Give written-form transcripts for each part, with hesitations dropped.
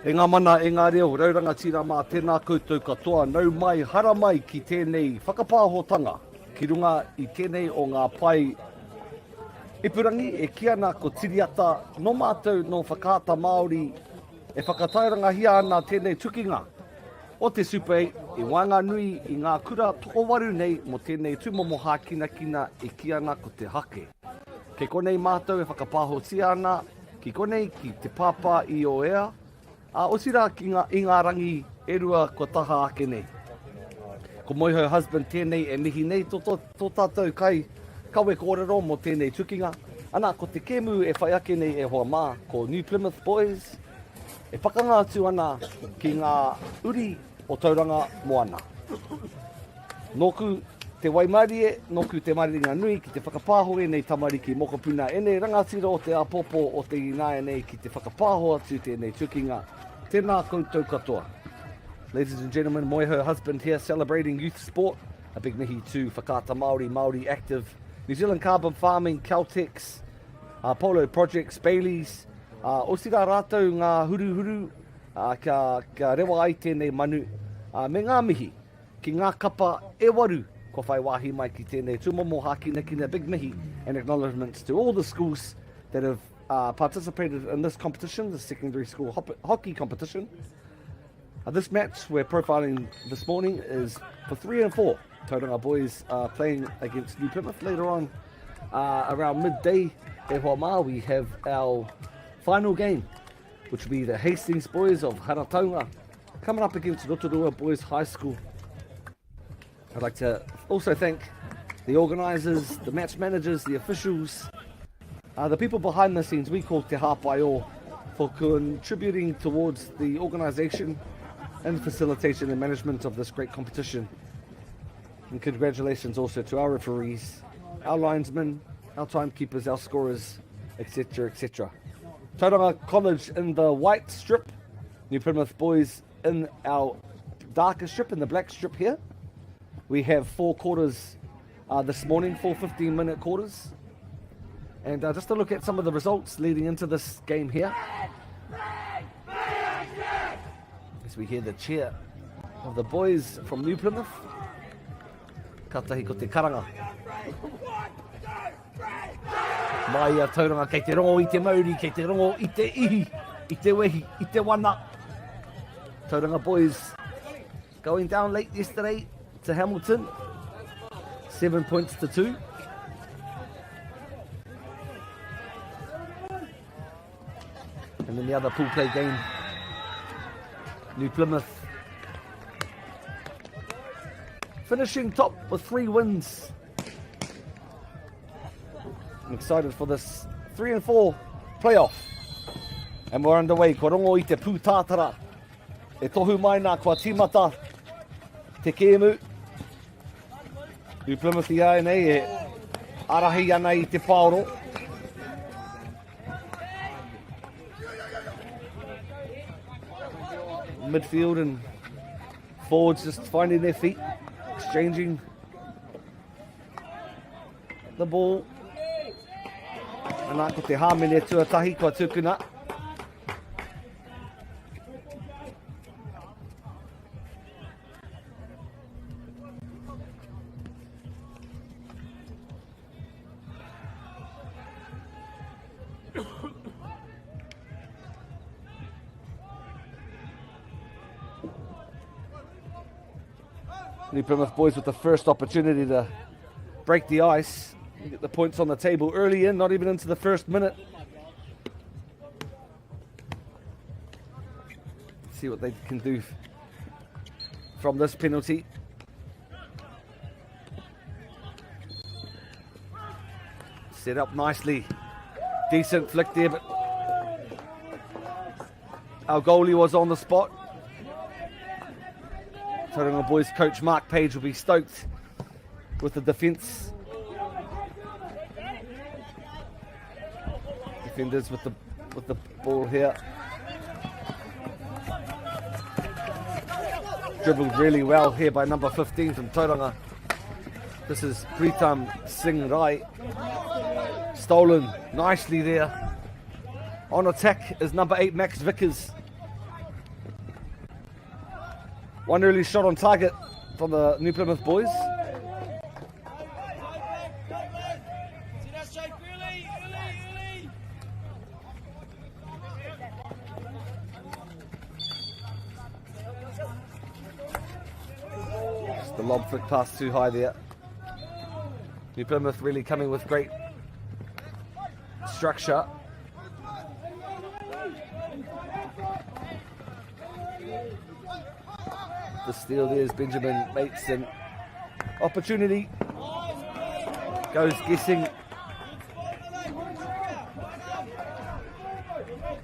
E ngā mana, e ngā reo, rauranga tira mā tēnā koutou katoa, nau mai, hara mai ki tēnei whakapāhotanga, ki runga i tēnei o ngā pai ipurangi, e kiana ko tiriata, no mātou no whakaata Māori, e whakatairanga hia ana tēnei tukinga, o te Super 8, i wanga nui i ngā kura toko waru nei, mo tēnei tūmomo hākina kina e kiana ko te hake. Ke konei mātou e whakapāhotia ana, ki konei ki te pāpā i o ea, osira ki i ngā rangi e rua ko taha ake nei. Ko moihau husband tēnei e mihi nei tō tātou kai kawe kōrero mo tēnei tukinga. Ana ko te kēmu e whai ake nei e hoa mā ko New Plymouth Boys. E whakanga atu ana ki ngā uri o Tauranga moana. Noku te waimarie, noku te maringa nui ki te whakapāho e nei tamariki mokopuna. E nei rangatira o te apopo o te inae nei ki te whakapāho atu tēnei tukinga. Tēnā koutou katoa. Ladies and gentlemen, Moiho husband here celebrating youth sport. A big mihi to Whakaata Māori, Māori Active, New Zealand Carbon Farming, Caltex, Polo Projects, Baileys. Osira rātou ngā huru, ka rewa ai tēnei manu. Me ngā mihi, ki ngā kapa e waru, ko whai wāhi mai ki tēnei tūmomo hākina kina, big mihi, and acknowledgements to all the schools that have participated in this competition, the secondary school hockey competition. This match we're profiling this morning is for 3 and 4. Tauranga boys are playing against New Plymouth. Later on, around midday, e hoa mā, we have our final game, which will be the Hastings boys of Tauranga coming up against Rotorua Boys High School. I'd like to also thank the organisers, the match managers, the officials, the people behind the scenes we call Te Hāpai for contributing towards the organisation and facilitation and management of this great competition. And congratulations also to our referees, our linesmen, our timekeepers, our scorers, etc, etc. Tauranga College in the white strip, New Plymouth Boys in our darker strip, in the black strip here. We have 4 quarters this morning, 4 15-minute quarters. And just to look at some of the results leading into this game here. As we hear the cheer of the boys from New Plymouth. Katahi ko te karanga. Mai a Tauranga kei te rongo i te MΑORI, kei te rongo i te ihi, i te wehi, i te wana. Tauranga boys going down late yesterday to Hamilton. 7 points to 2. And then the other pool play game, New Plymouth finishing top with 3 wins. I'm excited for this 3 and 4 playoff. And we're underway, ko rongo i te pūtātara. E tohu mai nā kua tīmata te kēmu. New Plymouth i ai nei e arahi ana i te paoro. Midfield and forwards just finding their feet, exchanging the ball. Anā ko te hāmene tuatahi kua tūkuna. New Plymouth boys with the first opportunity to break the ice, get the points on the table early in, not even into the first minute. See what they can do from this penalty. Set up nicely, decent flick there, but our goalie was on the spot. Tauranga boys coach Mark Page will be stoked with the defence. Defenders with the ball here. Dribbled really well here by number 15 from Tauranga. This is Pritam Singh Rai. Stolen nicely there. On attack is number 8 Max Vickers. One early shot on target from the New Plymouth boys. Just the lob flick pass too high there. New Plymouth really coming with great structure. The steal there is Benjamin Bateson. Opportunity. Goes guessing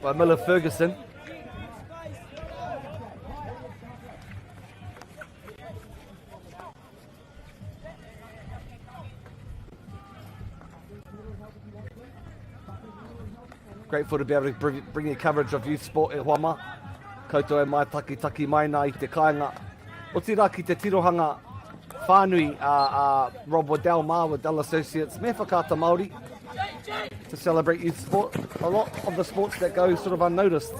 by Miller Ferguson. Grateful to be able to bring you coverage of youth sport e Huama. Koutou e mai taki mai nā I te kāinga. O te rā ki te tirohanga whānui Rob Waddell, Waddell Associates, me whakata Māori to celebrate youth sport. A lot of the sports that go sort of unnoticed.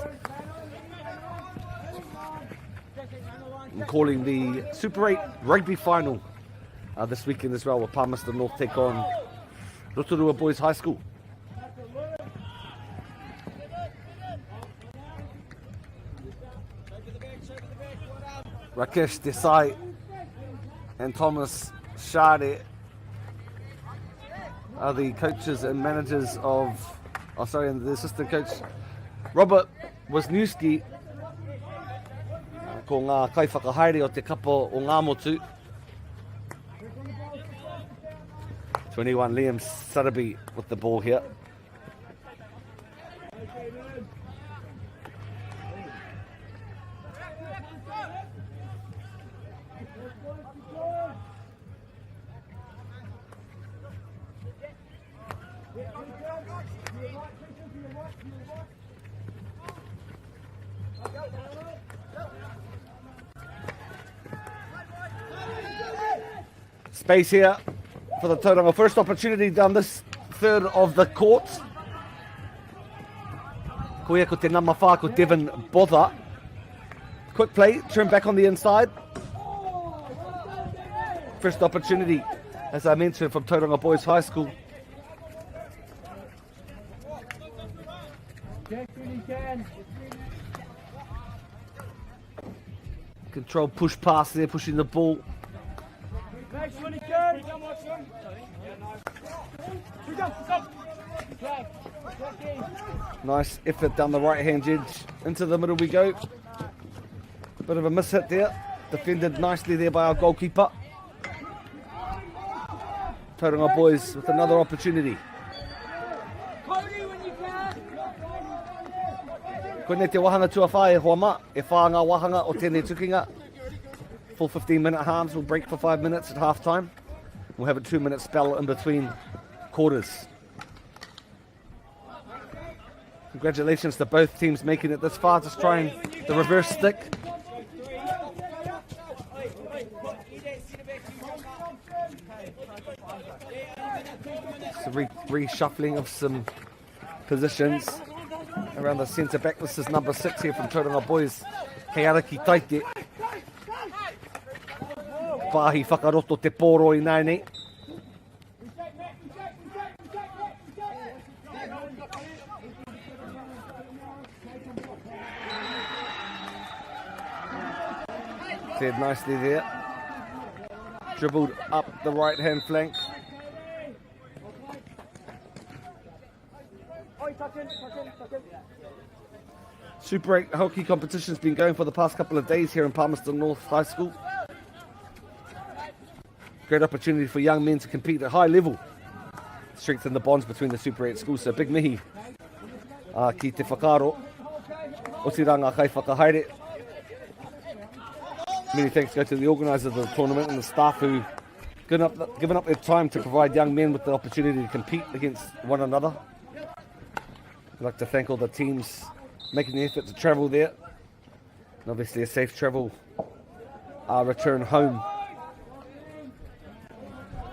I'm calling the Super 8 rugby final this weekend as well, with Palmerston North take on Rotorua Boys High School. Rakesh Desai and Thomas Shade are the coaches and managers of, and the assistant coach Robert Wisniewski ko ngā kaiwhakahaere o te kapo o ngā motu. 21 Liam Sutterby with the ball here. Space here for the Tauranga. First opportunity down this third of the court. Ko ia ko te nama whā ko Devin Botha. Quick play, turn back on the inside. First opportunity, as I mentioned, from Tauranga Boys High School. Control push pass there, pushing the ball. Nice effort down the right hand edge. Into the middle we go. Bit of a miss hit there. Defended nicely there by our goalkeeper. Tauranga Boys with another opportunity. Koine te wahanga tuawhā e Huama. E whā ngā wahanga o tēnei tukinga. Full 15-minute halves. We'll break for 5 minutes at half time. We'll have a 2-minute spell in between quarters. Congratulations to both teams making it this far. Just trying the reverse stick. It's a reshuffling of some positions around the centre back. This is number 6 here from Tauranga Boys, Kearaki Taite. Pāhi whakaroto te pōro I nānei. Cleared nicely there. Dribbled up the right hand flank. Super 8 hockey competition's been going for the past couple of days here in Palmerston North High School. Great opportunity for young men to compete at high level. Strengthen the bonds between the Super 8 schools. So big mihi ki te whakaro. Otiranga kai whakahaere. Many thanks go to the organisers of the tournament and the staff who given up their time to provide young men with the opportunity to compete against one another. I'd like to thank all the teams making the effort to travel there. And obviously a safe travel return home.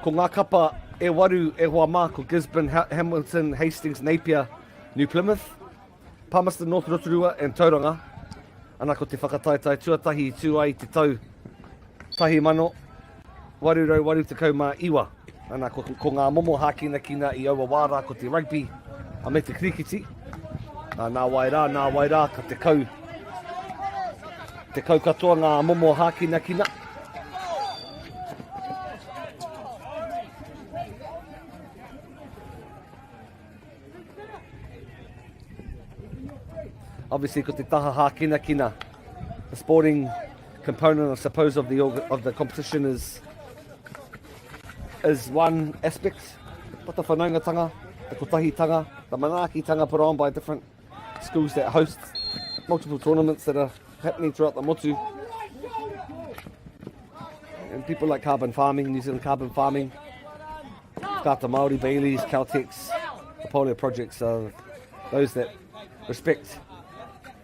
Ko ngā kapa e waru e Huama ko Gisborne, Hamilton, Hastings, Napier, New Plymouth, Palmerston, North Rotorua and Tauranga Ana ko te whakataetai tuatahi I tū ai te tau tahi mano, warurau waru te kaumā iwa. Ana ko ngā momo hākina kina I aua wāra ko te rugby, a me te krikiti. Nā wai rā, ka te kau katoa ngā momo hākina kina. Obviously, ko te taha hākina kina. The sporting component, I suppose, of the competition is one aspect. But the whanaungatanga, the kotahitanga, the manaakitanga put on by different schools that host multiple tournaments that are happening throughout the motu. And people like carbon farming, New Zealand carbon farming, Kata Māori, Baileys, Caltex, the polio projects are those that respect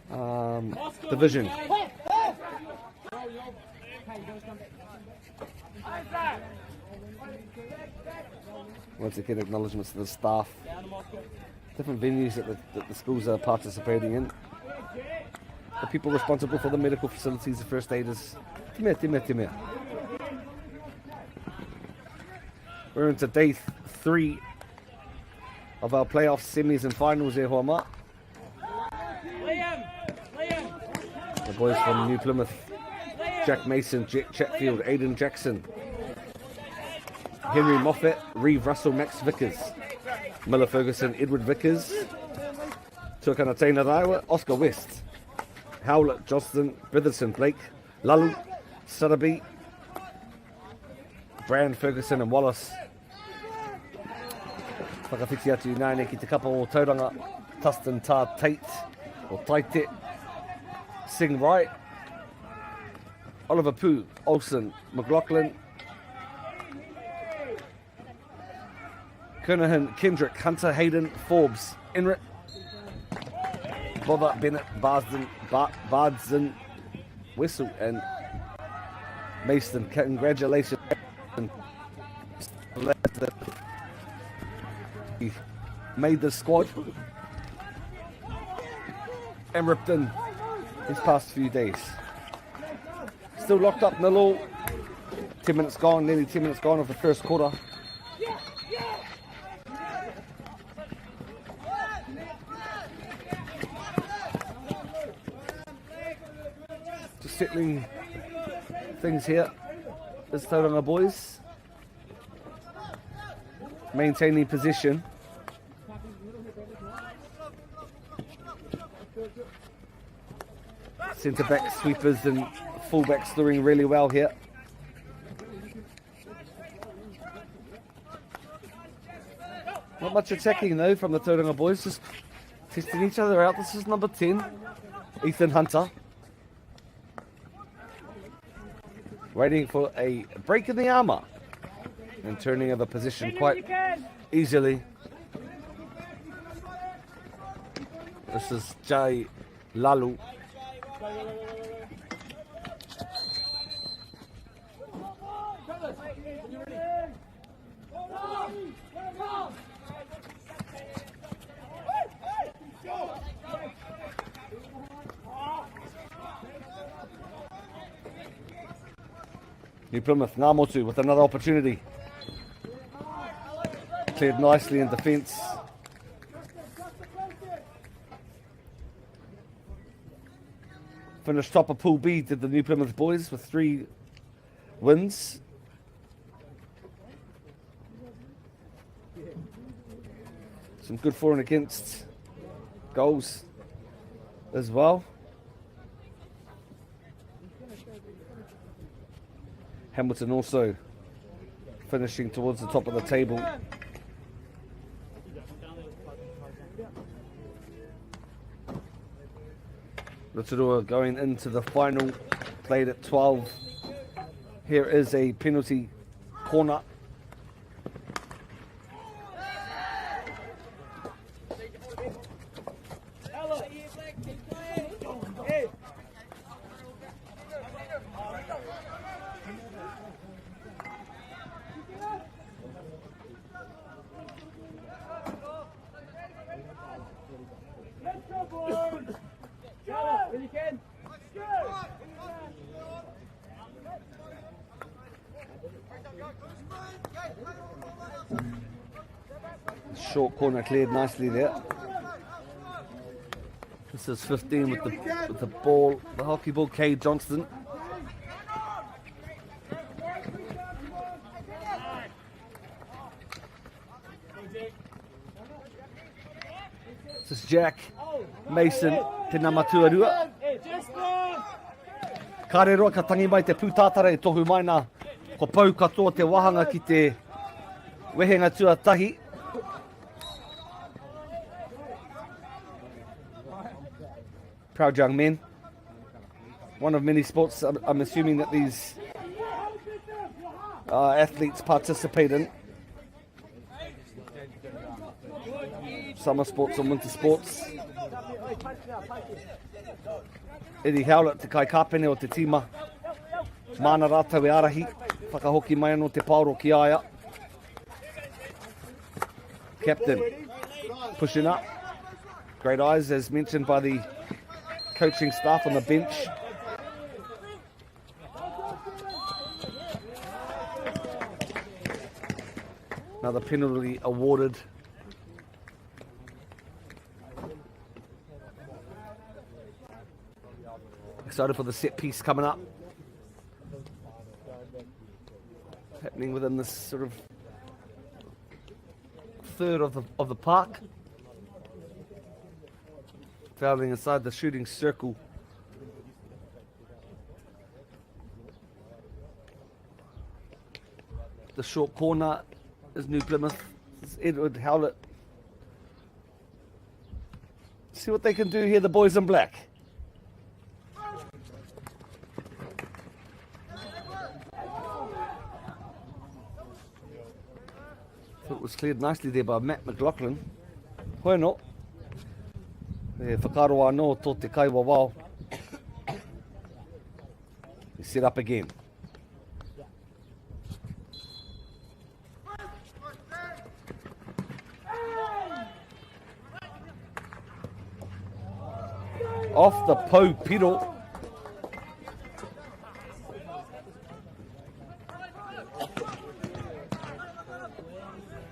the vision. Once again, acknowledgements to the staff, different venues that the schools are participating in, the people responsible for the medical facilities, the first aiders. Timea. We're into day 3 of our playoffs, semis and finals here, Hoama. The boys from New Plymouth, Jack Mason, Jack Chatfield, Aidan Jackson, Henry Moffat, Reeve Russell, Max Vickers, Miller Ferguson, Edward Vickers, Tuakana Teina Raiwa, Oscar West, Howlett, Johnston, Britherson, Blake, Lalu, Sarabi, Brand, Ferguson and Wallace. Whakawhiti atu nāne ki te kapa o Tauranga, Tustin Tā Tate, or Taite, Sing Wright, Oliver Pooh, Olsen, McLaughlin, Kernahan, Kendrick, Hunter, Hayden, Forbes, Enright, Bother, Bennett, Bardson, Whistle and Mason. Congratulations. He made the squad and ripped in these past few days. Still locked up 0-0. 10 minutes gone, nearly 10 minutes gone of the first quarter. Just settling things here. This Tauranga boys maintaining position. Centre back sweepers and fullbacks doing really well here. Not much attacking though from the Tauranga boys, just testing each other out. This is number 10, Ethan Hunter. Waiting for a break in the armour and turning of a position quite easily. This is Jai Lalu. New Plymouth, Ngāmotu with another opportunity. Cleared nicely in defence. Finished top of Pool B, did the New Plymouth boys with 3 wins. Some good for and against goals as well. Hamilton also finishing towards the top of the table. Rotorua going into the final, played at 12. Here is a penalty corner. Short corner cleared nicely there. This is 15 with the ball, the hockey ball, Kay Johnston. This is Jack Mason, tēnā matua Kāre roa ka tangi mai te pūtātara e tohu mai nā, ko pau katoa te wahanga ki te wehenga tuatahi. Proud young men. One of many sports I'm assuming that these athletes participate in. Summer sports and winter sports. Eri Howlett te kai kāpene o te tima. Mana rātau e arahi. Whakahoki mai anō te pauro ki aia. Captain pushing up. Great eyes as mentioned by the coaching staff on the bench. Another penalty awarded. Excited for the set piece coming up. Happening within this sort of third of the park. Fouling inside the shooting circle. The short corner is New Plymouth. It's Edward Howlett. See what they can do here, the boys in black. It was cleared nicely there by Matt McLaughlin. Hoi no. E whakaroa anō tō te kaiwa wao. He set up again. Off the po piro.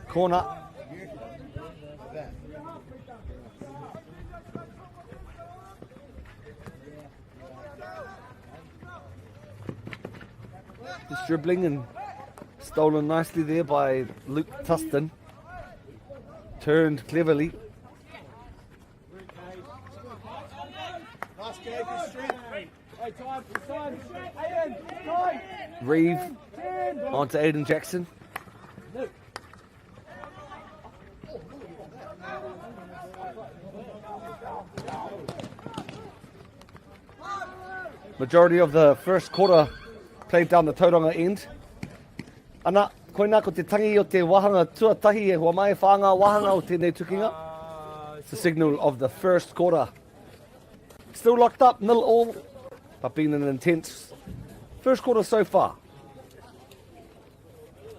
Corner. Just dribbling and stolen nicely there by Luke Tustin. Turned cleverly. Reeve onto Aiden Jackson. Majority of the first quarter played down the Tauranga end. Ana, koe nā ko te tangi o te wahanga tuatahi e hua mai whanga wahanga o tēnei tukinga. It's the signal of the first quarter. Still locked up, 0-0, but been an intense first quarter so far.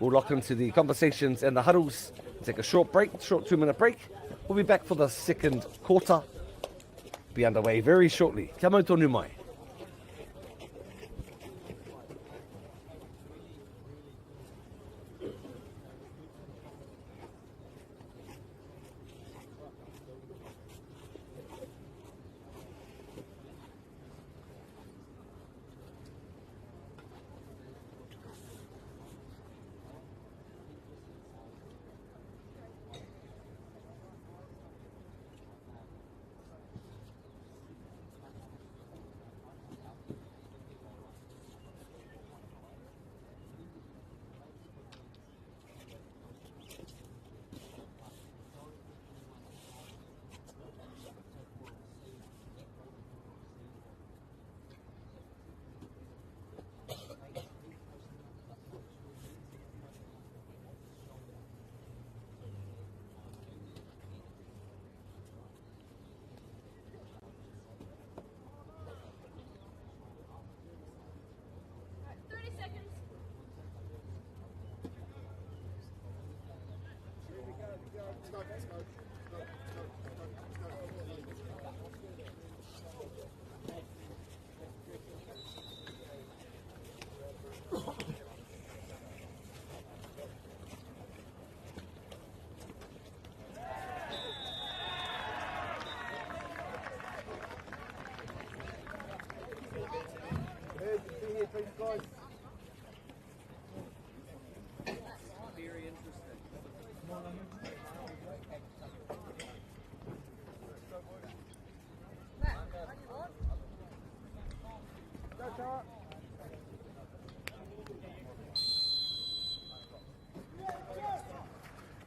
We'll lock into the conversations and the huddles. Take a short break, short 2-minute break. We'll be back for the second quarter. Be underway very shortly. Kia mau tonu mai.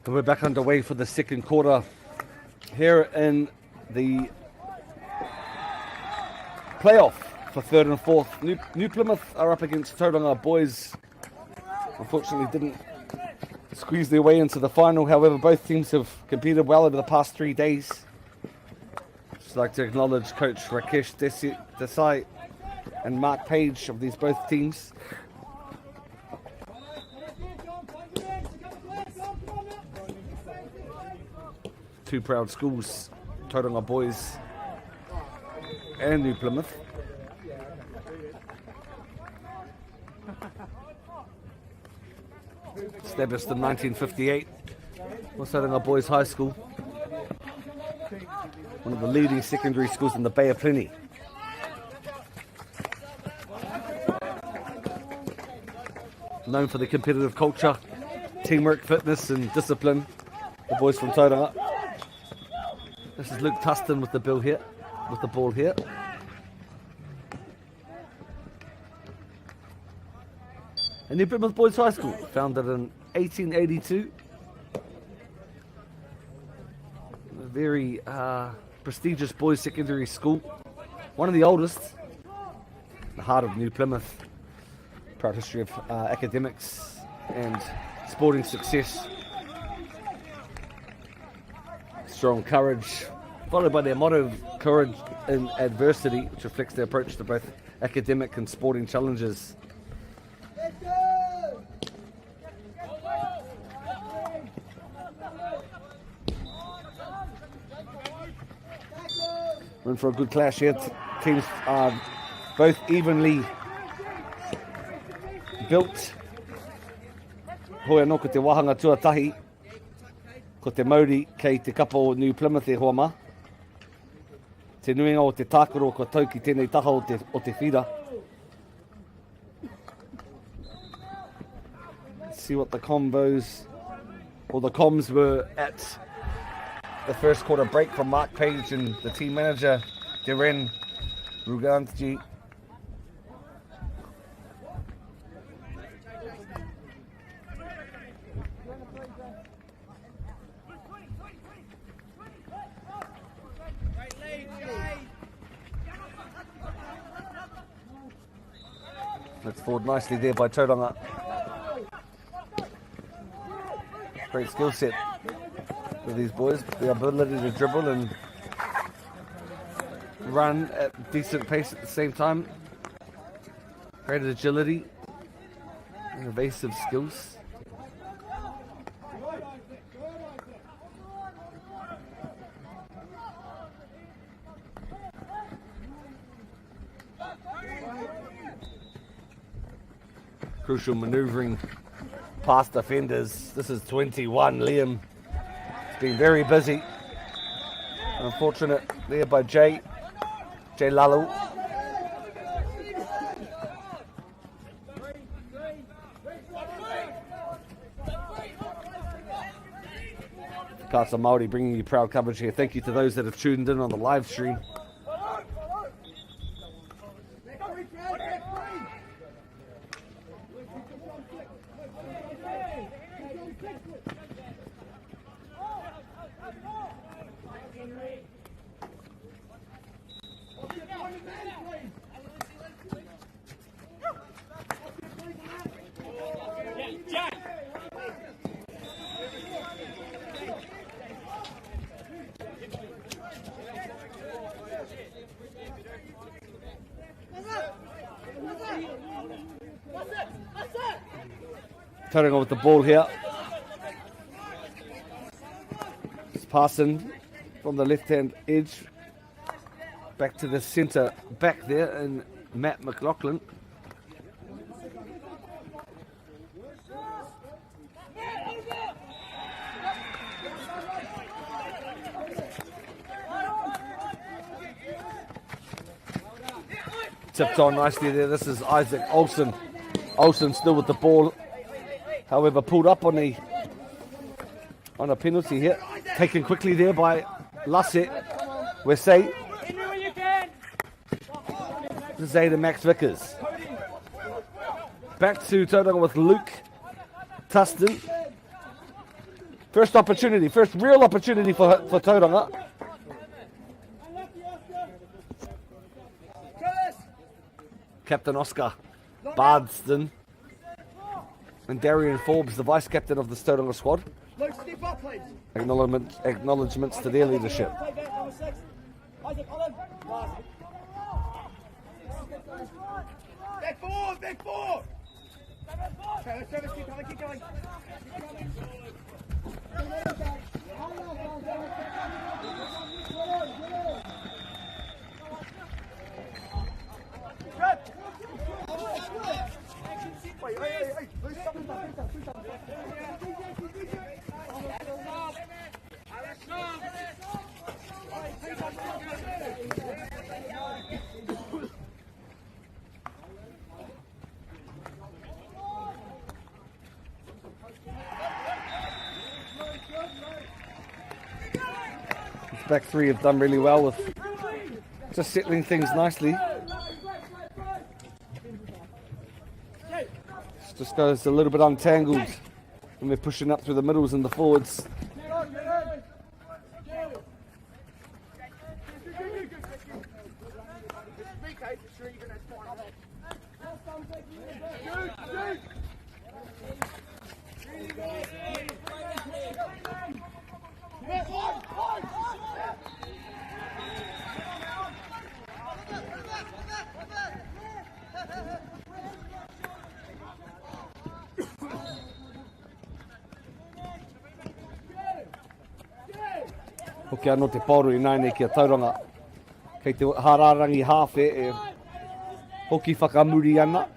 And we're back underway for the second quarter here in the playoff for third and fourth. New Plymouth are up against Tauranga boys. Unfortunately didn't squeeze their way into the final. However, both teams have competed well over the past 3 days. Just like to acknowledge Coach Rakesh Desai and Mark Page of these both teams. Two proud schools, Tauranga boys and New Plymouth. Established in 1958, was Tauranga Boys High School, one of the leading secondary schools in the Bay of Plenty. Known for the competitive culture, teamwork, fitness and discipline, the boys from Tauranga. This is Luke Tustin with the ball here. And New Plymouth Boys High School, founded in 1882. A very prestigious boys secondary school. One of the oldest. The heart of New Plymouth. Proud history of academics and sporting success. Strong courage, followed by their motto, courage in adversity, which reflects their approach to both academic and sporting challenges. We're in for a good clash here. Teams are both evenly built. Hoi anō ko te wahanga tuatahi, ko te MΑORI kei te kapa o New Plymouth e hoa ma. Te nuinga o te tākaro ko tau ki tēnei taha o te whira. Let's see what the comms were at the first quarter break from Mark Page and the team manager, Darren Rugantji. That's forward nicely there by Tauranga. Great skill set for these boys. The ability to dribble and run at decent pace at the same time. Great agility and evasive skills. Crucial manoeuvring past defenders. This is 21, Liam. It's been very busy. Unfortunate there by Jay Lalu. Casa MΑORI bringing you proud coverage here. Thank you to those that have tuned in on the live stream. Tauranga with the ball here. It's passing from the left-hand edge back to the centre back there, and Matt McLaughlin. Tipped on nicely there. This is Isaac Olsen. Olsen still with the ball. However, pulled up on a penalty here. Taken quickly there by Lasse. Wesay. Zayda Max Vickers. Back to Tauranga with Luke Tustin. First opportunity, first real opportunity for Tauranga. Captain Oscar Bardston and Darian Forbes, the vice captain of the Tauranga squad. Acknowledgements to their leadership. Back forward, back forward. Travis, keep going, keep going. Back three have done really well with just settling things nicely. Just goes a little bit untangled when they're pushing up through the middles and the forwards. Hoki anō te pauru I naine ki a Tauranga. Kei te hararangi hawhe e hoki whakamuri ana.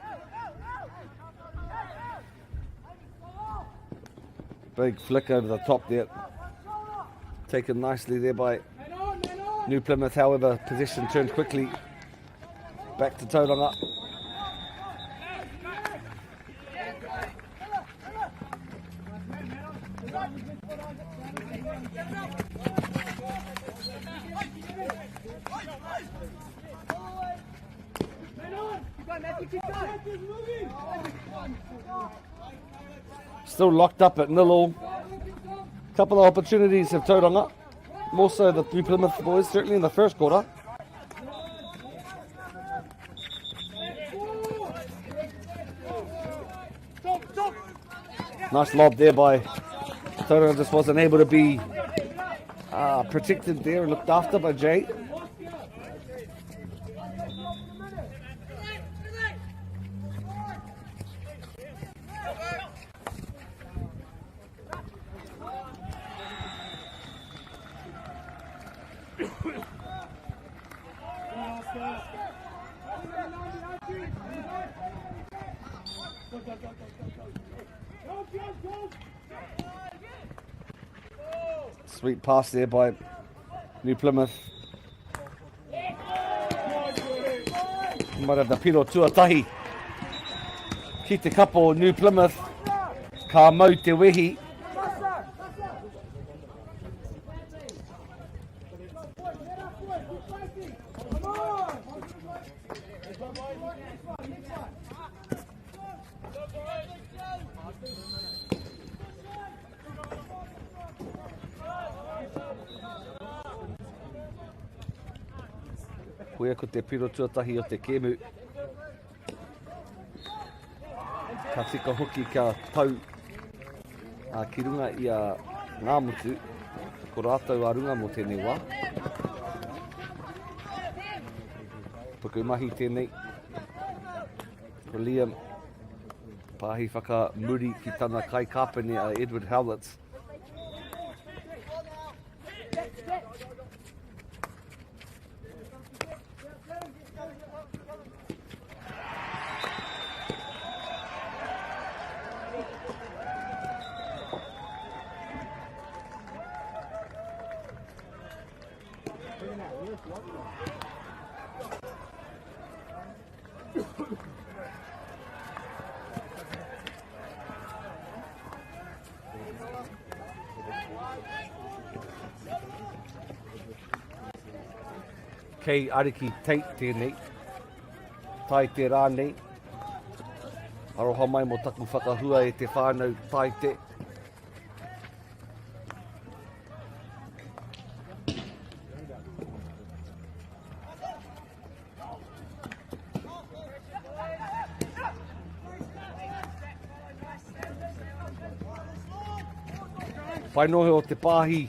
Big flick over the top there. Taken nicely there by New Plymouth, however, possession turned quickly back to Tauranga. Still locked up at 0-0. Couple of opportunities of Tauranga. More so the New Plymouth boys, certainly in the first quarter. Nice lob there by Tauranga, just wasn't able to be protected there and looked after by Jay. Sweet pass there by New Plymouth. Might have the piro tuatahi. Ki te kapo New Plymouth. Ka mau te wehi. Koea ko te piro tuatahi o te kemu. Ka tika hoki ka pau ki runga I a ngā mutu. Ko rātou a runga mo tēnei wā. Puku mahi tēnei. Ko Liam pāhi whaka muri ki tana kai kāpene a Edward Howlett. Kei ariki teit tēnei, tai te rānei, aroha mai mo taku whakahua e te whānau tai te. Painohe o te pāhi.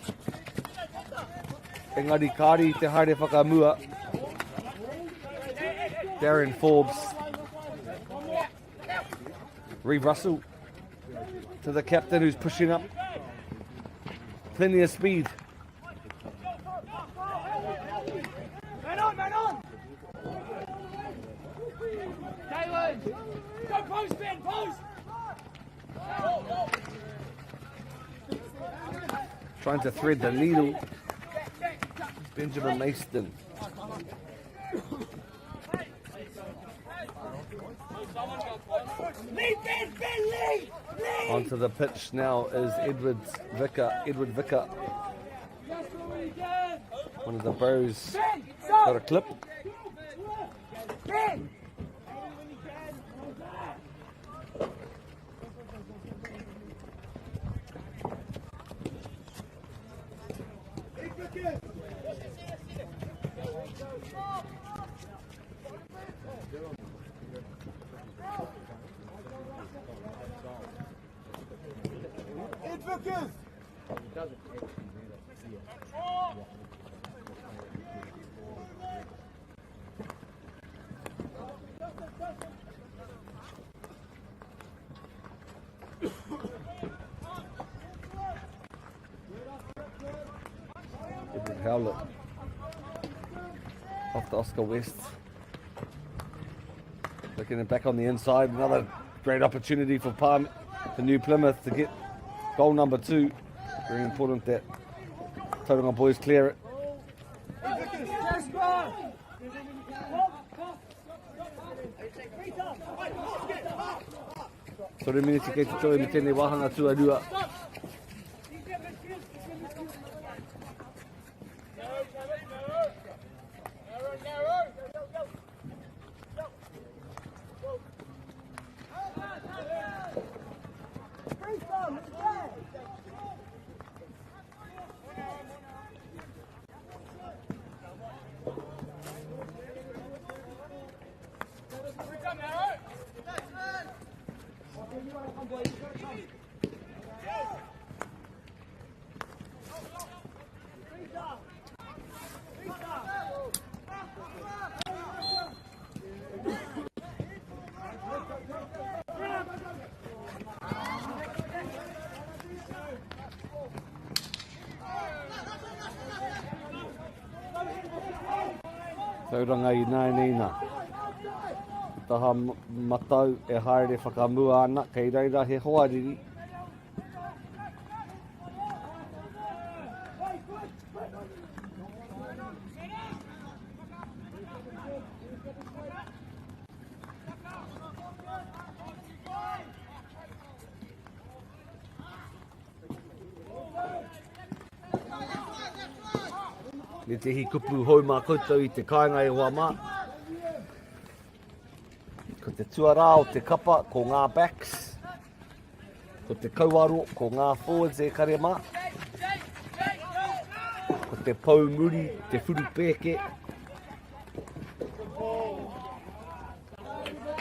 Engari kāri te haere whakamua. Darren Forbes. Reeve Russell to the captain who's pushing up. Plenty of speed. Man on! Taylor! Go post, Ben, post! Trying to thread the needle. Benjamin Maston. Lead, Ben, lead! Onto the pitch now is Edward Vicker. One of the bros got a clip. Ben! Edward Howlett off to Oscar West. Looking it back on the inside. Another great opportunity for New Plymouth to get goal number 2. Very important that Tauranga boys clear it. Tore miniti kei te toi me tēnei wahanga tuarua. Tauranga I nānina. Taha matau e haere whakamua ana, kei reira he hoariri. Me te hi kupu hoi mā koutou I te kāinga e hoa mā. Ko te tuarā o te kapa ko ngā backs. Ko te kauaro ko ngā forwards e kare mā. Ko te paumuri, te furu pēke.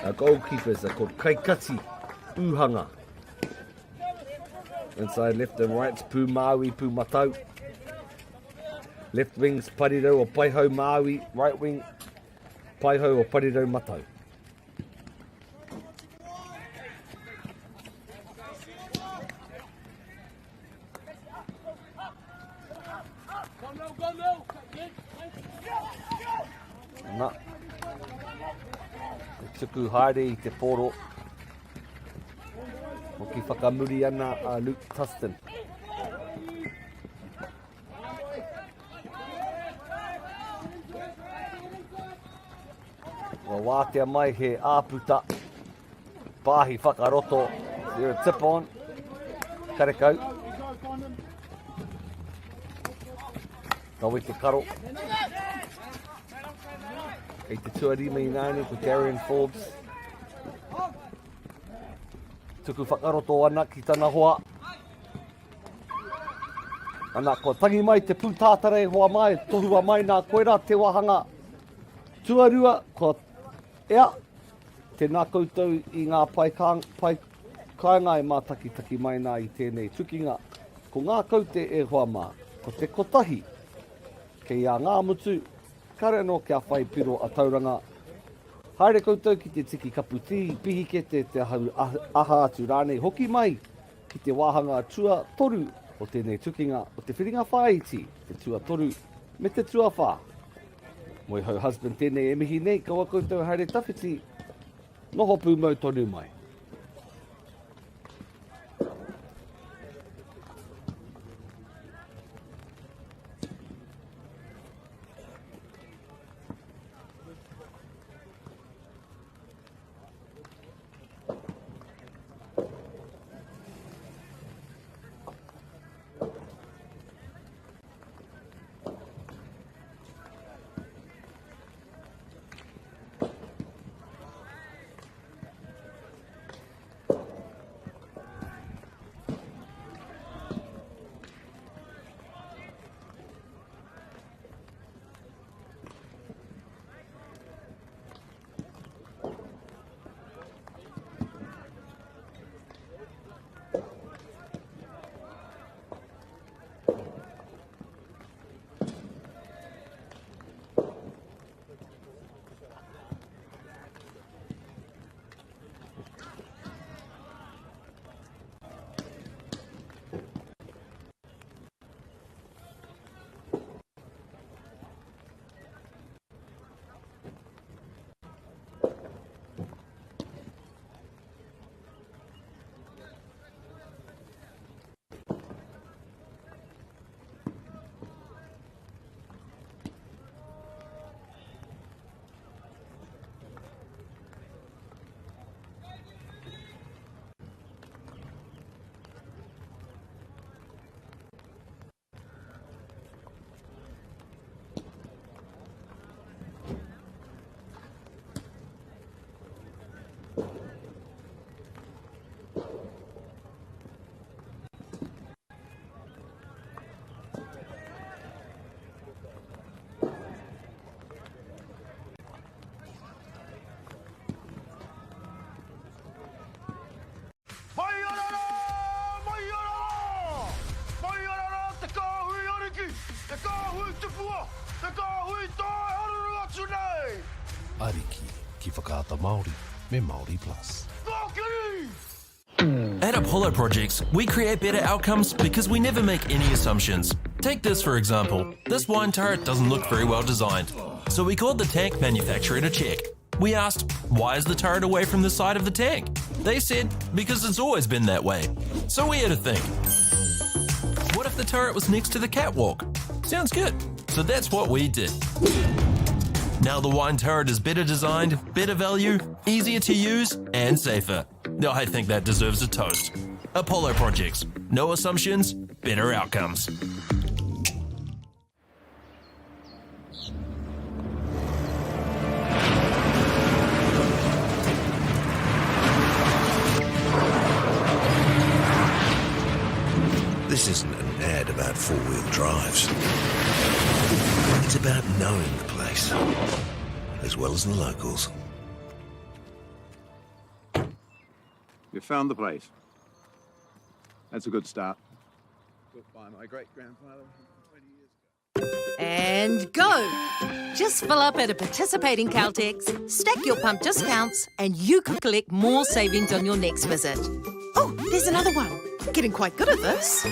Our goalkeepers are called Kaikati Uhanga. Inside left and right, Pū Māui, Pū Matau. Left wing's Pariro o Paihau Māui, right wing Paihau o Pariro Matau. Nā, te tuku haere I te poro. O ki whakamuri ana a Luke Tustin. Wātea mai he āputa pāhi whakaroto. Zero tip on. Karekau. Taui te karo. Kei te tuarima I nāne ko Darren Forbes. Tuku whakaroto ana ki tana hoa. Ana ko tangi mai te pūtātara e hoa mai. Tohua mai nā koera te wahanga. Tuarua ko ea, tēnā koutou I ngā pai kāinga e mātaki mai nā I tēnei tukinga Ko ngā kaute e hoa mā, ko te kotahi. Kei a ngā mutu, kare anō kia whai piro a Tauranga. Haere koutou ki te tiki kaputi, pihi ke te hau aha atu rānei hoki mai, ki te wāhanga tua toru o tēnei tukinga o te whiringa whāiti, te tua toru me te tua whā. Moi hau husband tēnei e mihi nei, kaua koutou haere tawhiti, noho pū mau tonu mai. Ariki, ki whakaata Māori, me MāORI Plus. At Apollo Projects, we create better outcomes because we never make any assumptions. Take this for example. This wine turret doesn't look very well designed. So we called the tank manufacturer to check. We asked, why is the turret away from the side of the tank? They said, because it's always been that way. So we had to think. What if the turret was next to the catwalk? Sounds good. So that's what we did. Now the wine turret is better designed, better value, easier to use, and safer. I think that deserves a toast. Apollo Projects. No assumptions, better outcomes. This isn't an ad about four-wheel drives. It's about knowing the place, as well as the locals. You found the place. That's a good start. Built by my great-grandfather 20 years ago. And go! Just fill up at a participating Caltex, stack your pump discounts, and you could collect more savings on your next visit. Oh, there's another one. Getting quite good at this.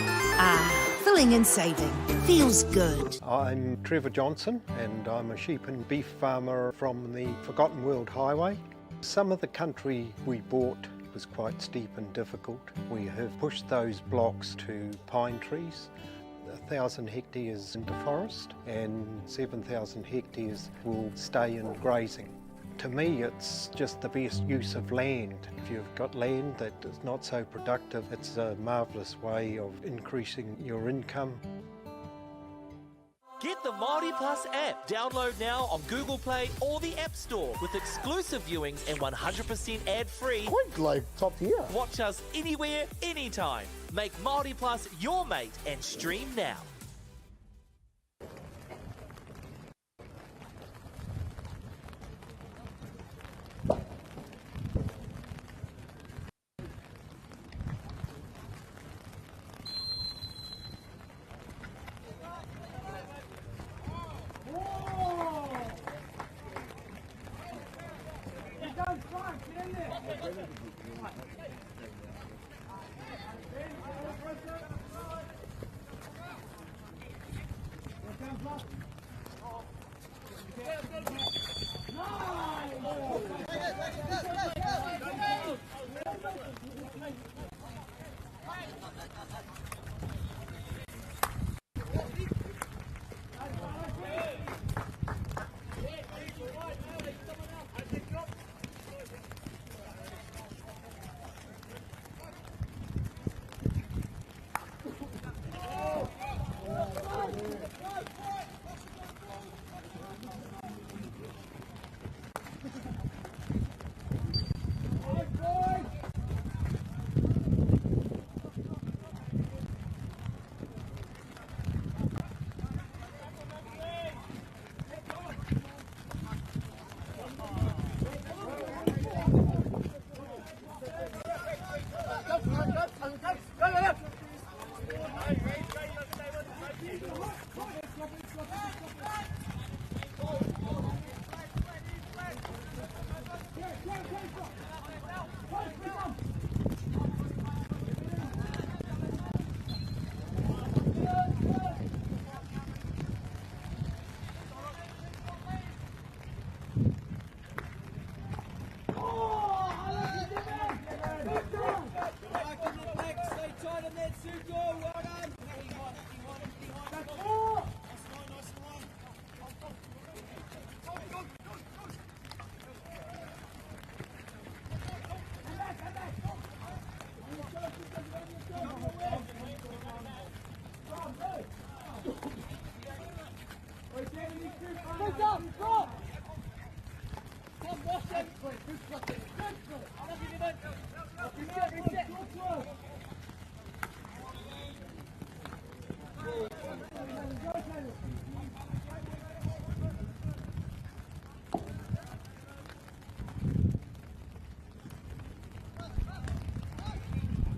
Filling and saving. Feels good. I'm Trevor Johnson and I'm a sheep and beef farmer from the Forgotten World Highway. Some of the country we bought was quite steep and difficult. We have pushed those blocks to pine trees, 1,000 hectares into forest and 7,000 hectares will stay in grazing. To me, it's just the best use of land. If you've got land that is not so productive, it's a marvellous way of increasing your income. Get the MāORI Plus app. Download now on Google Play or the App Store with exclusive viewings and 100% ad-free. Quite like top tier. Watch us anywhere, anytime. Make MāORI Plus your mate and stream now.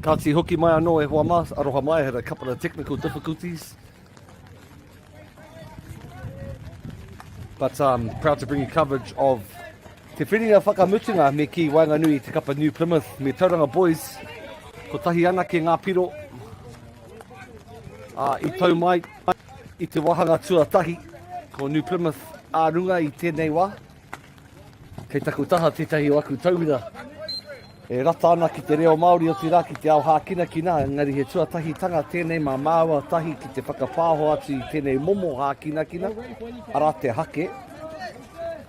Ka ti hoki mai anō e hoa mas, aroha mai, had a couple of technical difficulties. But proud to bring you coverage of te whiringa whakamutunga me ki Wainganui te kapa New Plymouth me Tauranga boys. Ko tahi ana ki ngā piro. I tau mai i te wahanga tuatahi ko New Plymouth ārunga i tēnei wā. Kei taku taha tētahi o aku taumira. E rata ana ki te reo Māori o te rā ki te ao hākina kina, engari he tuatahi tanga tēnei mā māua tahi ki te whakapāho atu i tēnei momo hākina kina, ara te hake.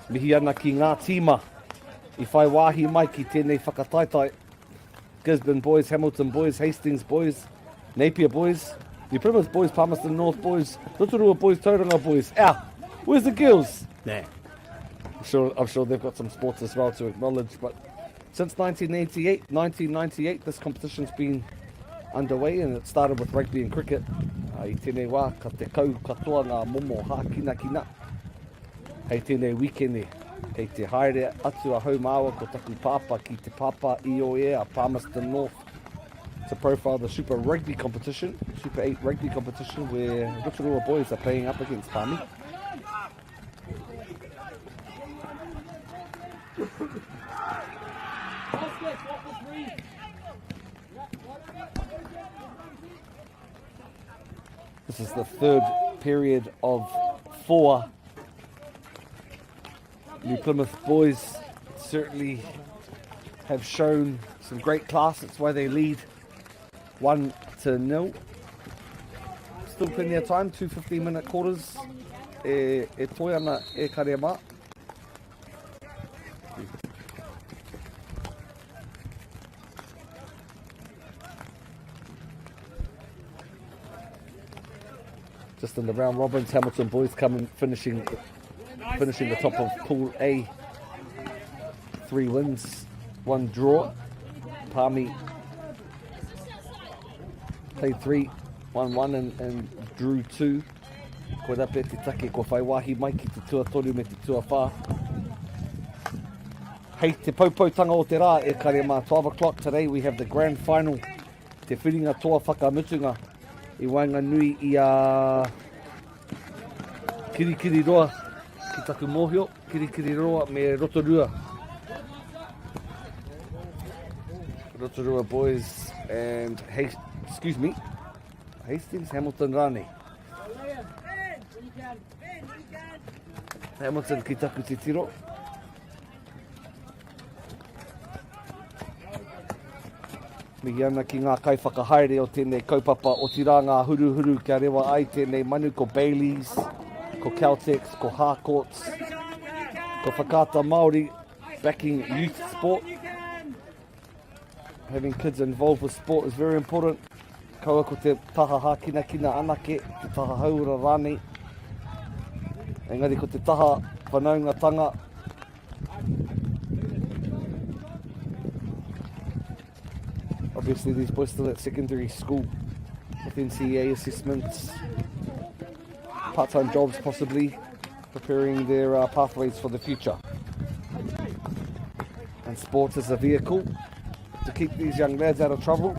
Mihi ana ki ngā tīma, i whai wāhi mai ki tēnei whakataitai. Gisborne boys, Hamilton boys, Hastings boys, Napier boys, New Plymouth boys, Palmerston North boys, Rotorua boys, Tauranga boys. Where's the girls? Nah. I'm sure they've got some sports as well to acknowledge, but since 1998, this competition's been underway, and it started with rugby and cricket. I tēnei wā, ka te kau katoa ngā momo hākina kina. Hei tēnei weekend kei te haere atu a haumāua ko taku pāpa ki te pāpa I o e a Palmerston North to profile the Super Rugby competition, Super 8 rugby competition, where Rotorua boys are playing up against Palmy. This is the third period of 4. New Plymouth boys certainly have shown some great class. That's why they lead 1-0. Still plenty of time, 2 15-minute quarters. E toi ana e karea mā. Just in the round robins, Hamilton boys finishing the top of Pool A. 3 wins, 1 draw. Palmy played 3, 1-1 and drew 2. Ko rape te take ko whai wāhi mai ki te tuatoru me te tuawhā. Hei te paupautanga o te rā e kare mā 12 o'clock today. We have the grand final. Te whiringa toa whakamutunga I Wainganui I a Kirikiri roa ki taku mōhio, Kirikiri roa me Rotorua. Rotorua boys and Hastings, Hamilton Rani. Hamilton ki taku te tiro. Mihi ana ki ngā kai whakahaere o tēnei kaupapa o tiranga huru kia rewa ai tēnei manu ko Baileys, ko Caltex, ko Harcourts, ko whakata Māori backing youth sport. Having kids involved with sport is very important. Kaua ko te taha hākina anake, te taha haura rānei. Engari ko te taha whanaungatanga. Obviously these boys still at secondary school with NCEA assessments, part-time jobs possibly, preparing their pathways for the future. And sport is a vehicle to keep these young lads out of trouble.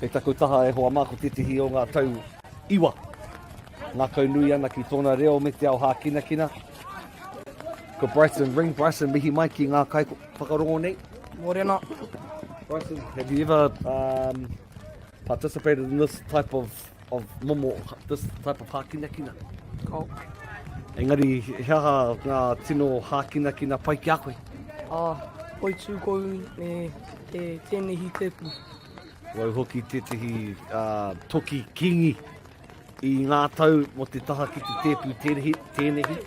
E taku taha e hoa mako titihi o ngā tau iwa. Ngā kau nui ana ki tōna reo me te au hākina. Ko Bryson ring. Bryson, mihi mai ki ngā kai whakarongo nei. Morena. Bryson, have you ever participated in this type of momo, this type of hākina? Ko. Engari, heaha ngā tino hākina pai ki a koe? Poi tūkou me te tēnehi tepu. Wau hoki tētihi toki kingi I ngā tau mo te taha ki te tepu tēnehi.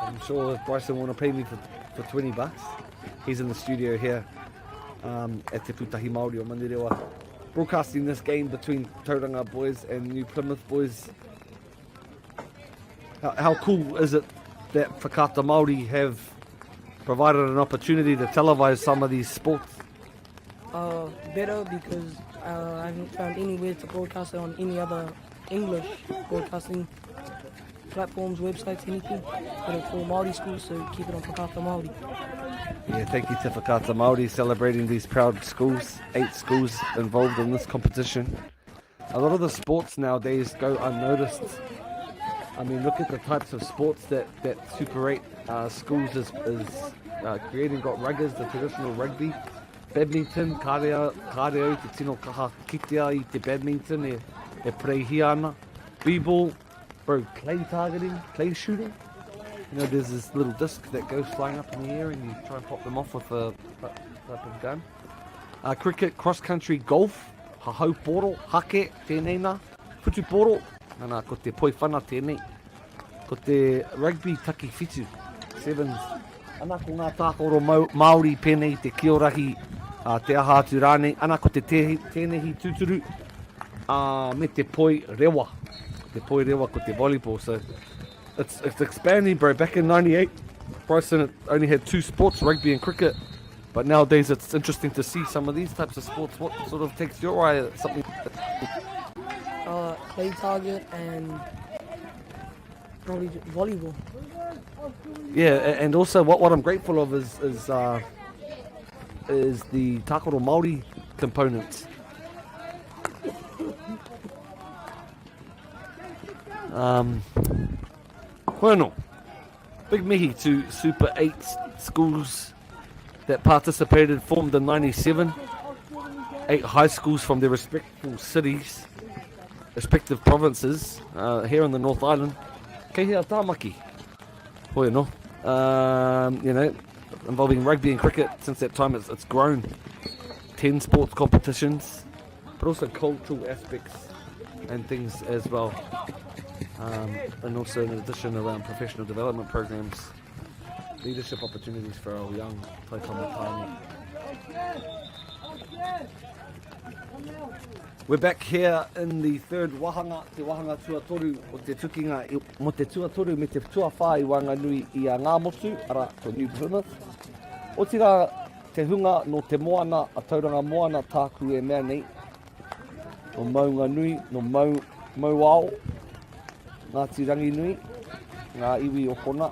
I'm sure Bryson want to pay me for $20. He's in the studio here at Te Putahi Māori o Manirewa, broadcasting this game between Tauranga boys and New Plymouth boys. How cool is it that Whakata Māori have provided an opportunity to televise some of these sports? Better because I haven't found anywhere to broadcast it on any other English broadcasting platforms, websites, anything. But it's for Māori schools, so keep it on Whakata Māori. Yeah, thank you to Whakata Māori celebrating these proud schools, 8 schools involved in this competition. A lot of the sports nowadays go unnoticed. I mean, look at the types of sports that Super 8 schools is creating. Got ruggers, the traditional rugby, badminton, kāreo te tino kaha kitea I te badminton e preihia ana, b-ball, bro, clay targeting, clay shooting. You know, there's this little disc that goes flying up in the air and you try and pop them off with a type of gun. Cricket, cross-country, golf, hahau poro, hake, tēnei nā, putu poro, nā ko te poi whana tēnei, ko te rugby taki whitu, sevens, ana ko ngā tākoro Māori pēnei te kiorahi, te aha atu rānei, ana ko te tēnehi tūturu, me te poi rewa ko te volleyball. So it's expanding, bro. Back in 98, Bryson only had 2 sports, rugby and cricket, but nowadays it's interesting to see some of these types of sports. What sort of takes your eye at something? Clay target and probably volleyball. Yeah, and also what I'm grateful of is the tākoro Māori components. Bueno, big mihi to Super 8 schools that participated, formed in 97. 8 high schools from their respective cities, respective provinces, here on the North Island. Kei hea tāmaki. Bueno, you know, involving rugby and cricket. Since that time it's grown. 10 sports competitions, but also cultural aspects and things as well. And also in addition around professional development programs, leadership opportunities for our young taikamatani. We're back here in the third wahanga, te wahanga tuatoru o te tukinga mo te tuatoru me te tuawha I Wanganui I a ngā motu, ara to New Plymouth. O tira te hunga no te moana, a tauranga moana tāku e mea nei. No Maunganui, no Mauao, ngā tirangi nui, ngā iwi o kona.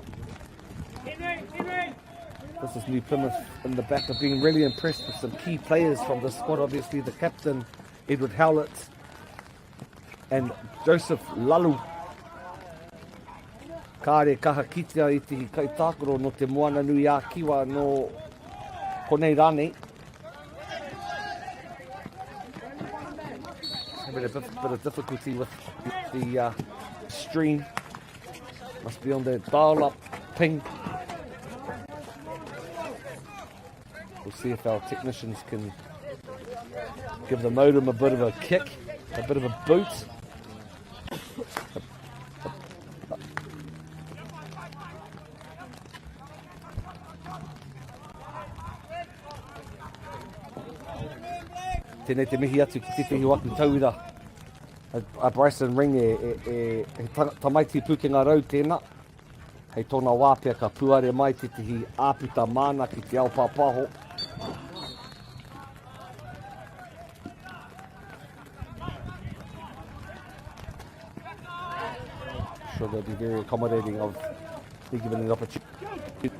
This is New Plymouth in the back. I've been really impressed with some key players from the squad. Obviously the captain, Edward Howlett, and Joseph Lalu. Kāre kaha kitea I te kai tākoro no te moana nui a kiwa no konei rānei. A bit of difficulty with the stream. Must be on the dial-up ping. We'll see if our technicians can give the modem a bit of a kick, a bit of a boot. Tēnei te mihi atu ki te tehi waku tauira. A Bryson Ring e tamaiti pukenga rau tēnā. Hei tōna wāpea ka puare mai te tehi āputa mana ki te ao pāpaho. Sure they'll be very accommodating of me giving an opportunity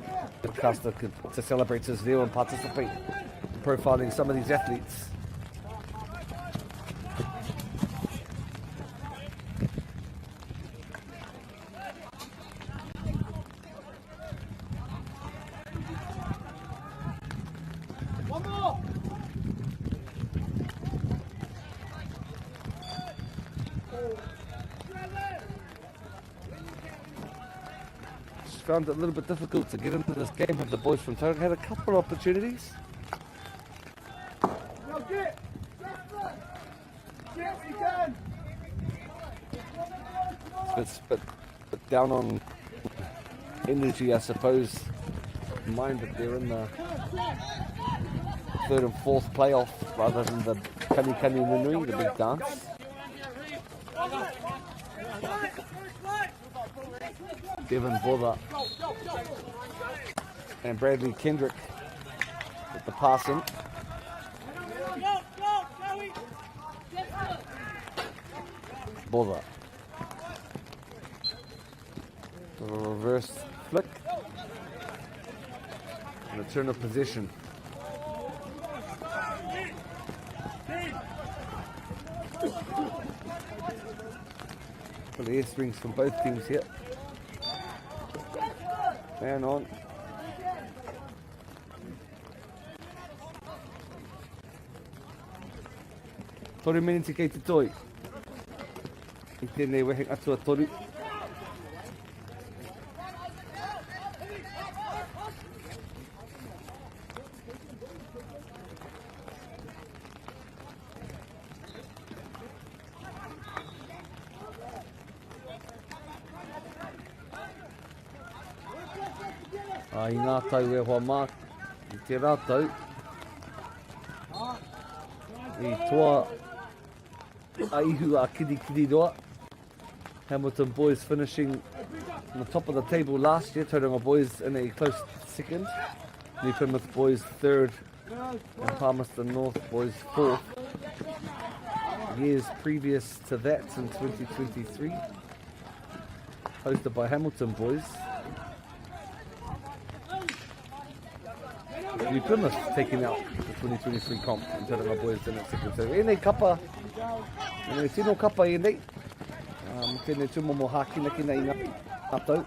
to celebrate his view and participate in profiling some of these athletes. Found it a little bit difficult to get into this game. Have the boys from Tauranga had a couple of opportunities. It's a bit down on energy, I suppose. Mind that they're in the third and fourth playoff rather than the Kani Kani Nunui, the big dance. Devin Bother and Bradley Kendrick with the pass in. Bother. A reverse flick. And a turn of possession. Well, the air springs from both teams here. Man on. Toru miniti kei te toi. I tēnei wehe atua toru. I ngā tau e hoa mā I te rātau. I toa a ihu a kiri roa. Hamilton boys finishing on the top of the table last year. Tauranga boys in a close second. New Plymouth boys third. And Palmerston North boys fourth. Years previous to that in 2023. Hosted by Hamilton boys. New Plymouth taking out the 2023 comp and Tauranga boys in at second. So enei kapa, enei tino kapa enei. Tēnei tumomo hākina kina I ngā tau.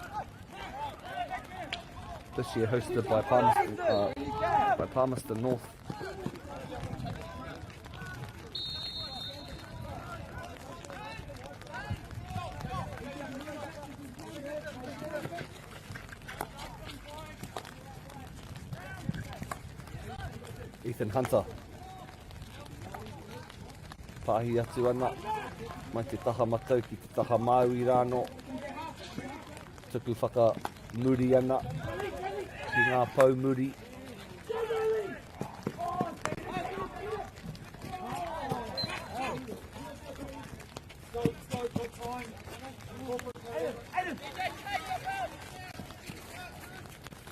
This year hosted by Palmerston North. Ethan Hunter. Pāhi atu ana. Mai te taha matau ki te taha MΑORI rāno. Tuku whaka muri ana. Ki ngā pau muri.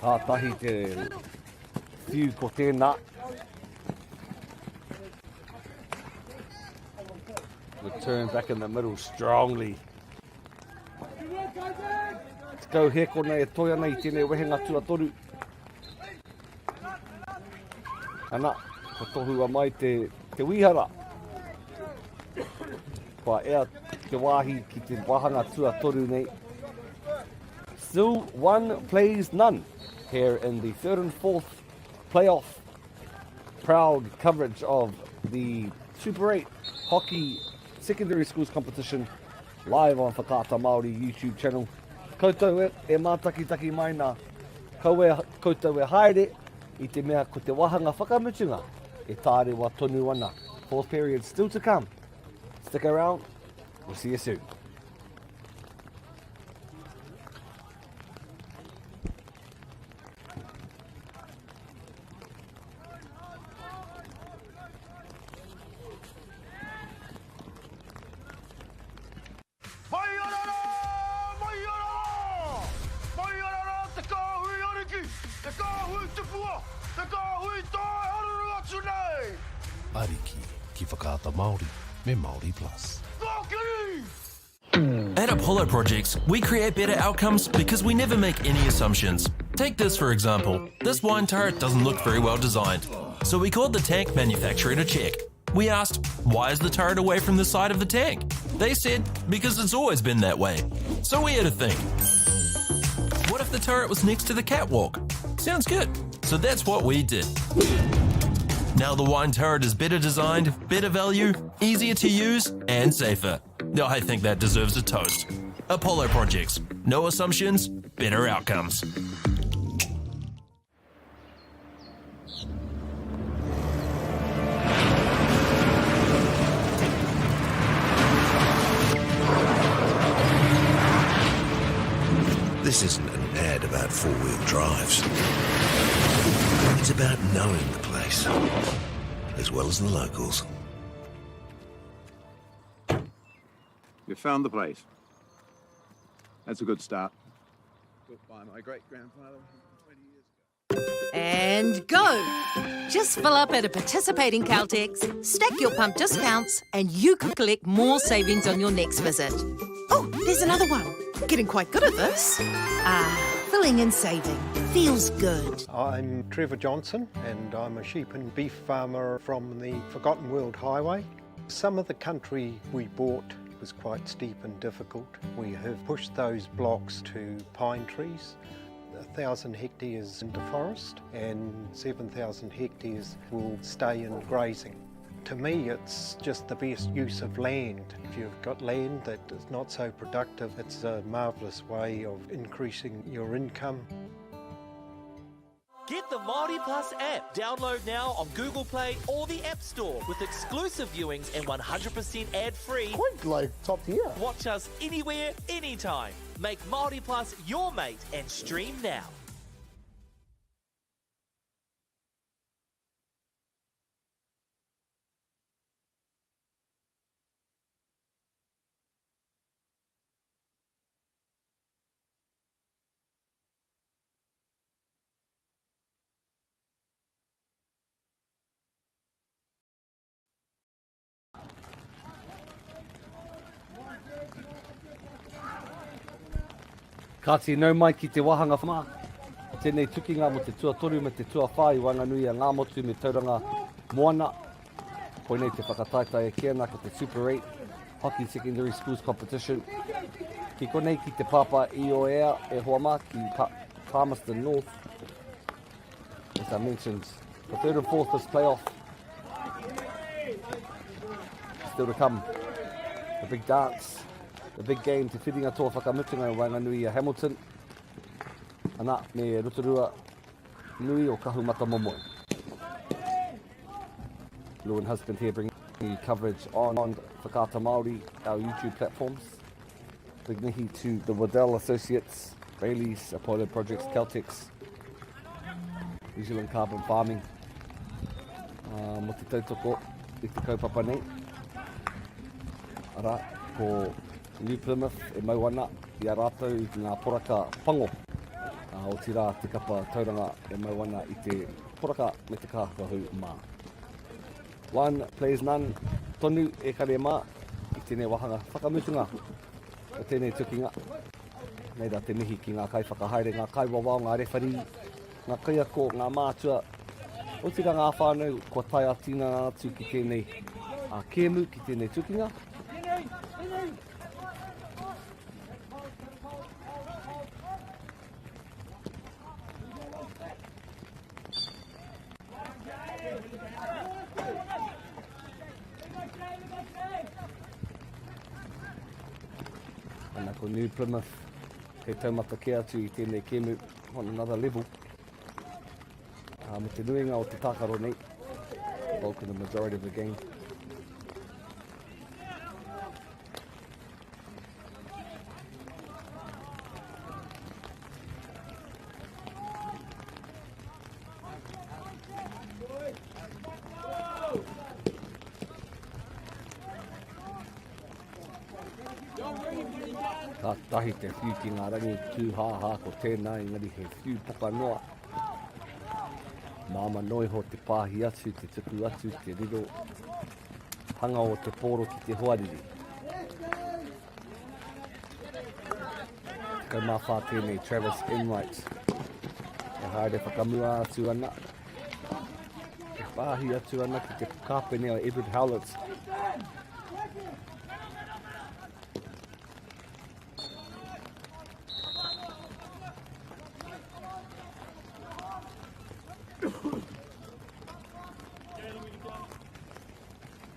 Tātahi te whiu ko tēnā. Return back in the middle strongly. Let's go here kona e toi ana I tēnei wehenga tuatoru. Ana, ko tohua mai te wihara. Kua ea te wāhi ki te wahanga tua toru nei. Still one plays none here in the third and fourth playoff. Proud coverage of the Super 8 Hockey Secondary Schools competition live on Whakaata Māori YouTube channel. Koutou e mātakitaki mai nā koutou e haere I te mea ko te wahanga whakamutunga e tāre wa tonu ana. Fourth period still to come. Stick around. We'll see you soon. Ariki ki whakaata Māori me MāORI Plus. At Apollo Projects, we create better outcomes because we never make any assumptions. Take this for example. This wine turret doesn't look very well designed. So we called the tank manufacturer to check. We asked, why is the turret away from the side of the tank? They said, because it's always been that way. So we had to think. What if the turret was next to the catwalk? Sounds good. So that's what we did. Now the wine turret is better designed, better value, easier to use, and safer. I think that deserves a toast. Apollo Projects. No assumptions, better outcomes. This isn't an ad about four-wheel drives. It's about knowing the place, as well as the locals. You found the place. That's a good start. Built by my great-grandfather 20 years ago. And go! Just fill up at a participating Caltex, stack your pump discounts, and you could collect more savings on your next visit. Oh, there's another one. Getting quite good at this. Filling and saving. Feels good. I'm Trevor Johnson and I'm a sheep and beef farmer from the Forgotten World Highway. Some of the country we bought was quite steep and difficult. We have pushed those blocks to pine trees. 1,000 hectares into forest and 7,000 hectares will stay in grazing. To me, it's just the best use of land. If you've got land that is not so productive, it's a marvellous way of increasing your income. Get the MāORI Plus app. Download now on Google Play or the App Store with exclusive viewings and 100% ad-free. Quite like top tier. Watch us anywhere, anytime. Make MāORI Plus your mate and stream now. Kāti nau mai ki te wahanga whamā. Tēnei tukinga mo te tuatoru me te tuawhai wanganui a ngā motu me Tauranga Moana. Koinei te whakataitai e kiana ko te Super 8 Hockey Secondary Schools competition. Ki konei ki te papa I o ea e hoa mā ki Palmerston North. As I mentioned, the third and fourth is playoff. Still to come, the big dance. The big game te whiringa tō whakamutunga i Wainganui a Hamilton. Ana me Rotorua nui o Kahumata Momoe. Lou and husband here bringing you coverage on Whakaata Māori, our YouTube platforms. Big nihi to the Waddell Associates, Bailey's, Apollo Projects, Caltex, New Zealand Carbon Farming. Mo te tautoko I te kaupapa nei. Ara, ko New Plymouth e mau ana I a rātou I ngā poraka pango. O tira te kapa Tauranga e mau ana I te poraka me te kākahu mā. One plays none, tonu e kare mā I tēnei wahanga whakamutunga o tēnei tukinga. Neira te mihi ki ngā kai whakahaere, ngā kai wawao, ngā refari, ngā kaiako, ngā mātua. O tira ngā whānau kua tai atina atu ki tēnei kēmu ki tēnei tukinga. Ko New Plymouth, kei taumata ke atu I tēnei kēmu on another level. Me te nuinga o te tākaro nei, bulk of the majority of the game. Ka tahi te whiu ki ngā rangi tūhāhā ko tēnā engari he whiu poka noa. Māma noi ho te pāhi atu, te tuku atu, te riro hanga o te pōro ki te hoariri. Kau mā whā tēnei Travis Enright. E haere whakamua atu ana. E pāhi atu ana ki te kāpene o Edward Howlett.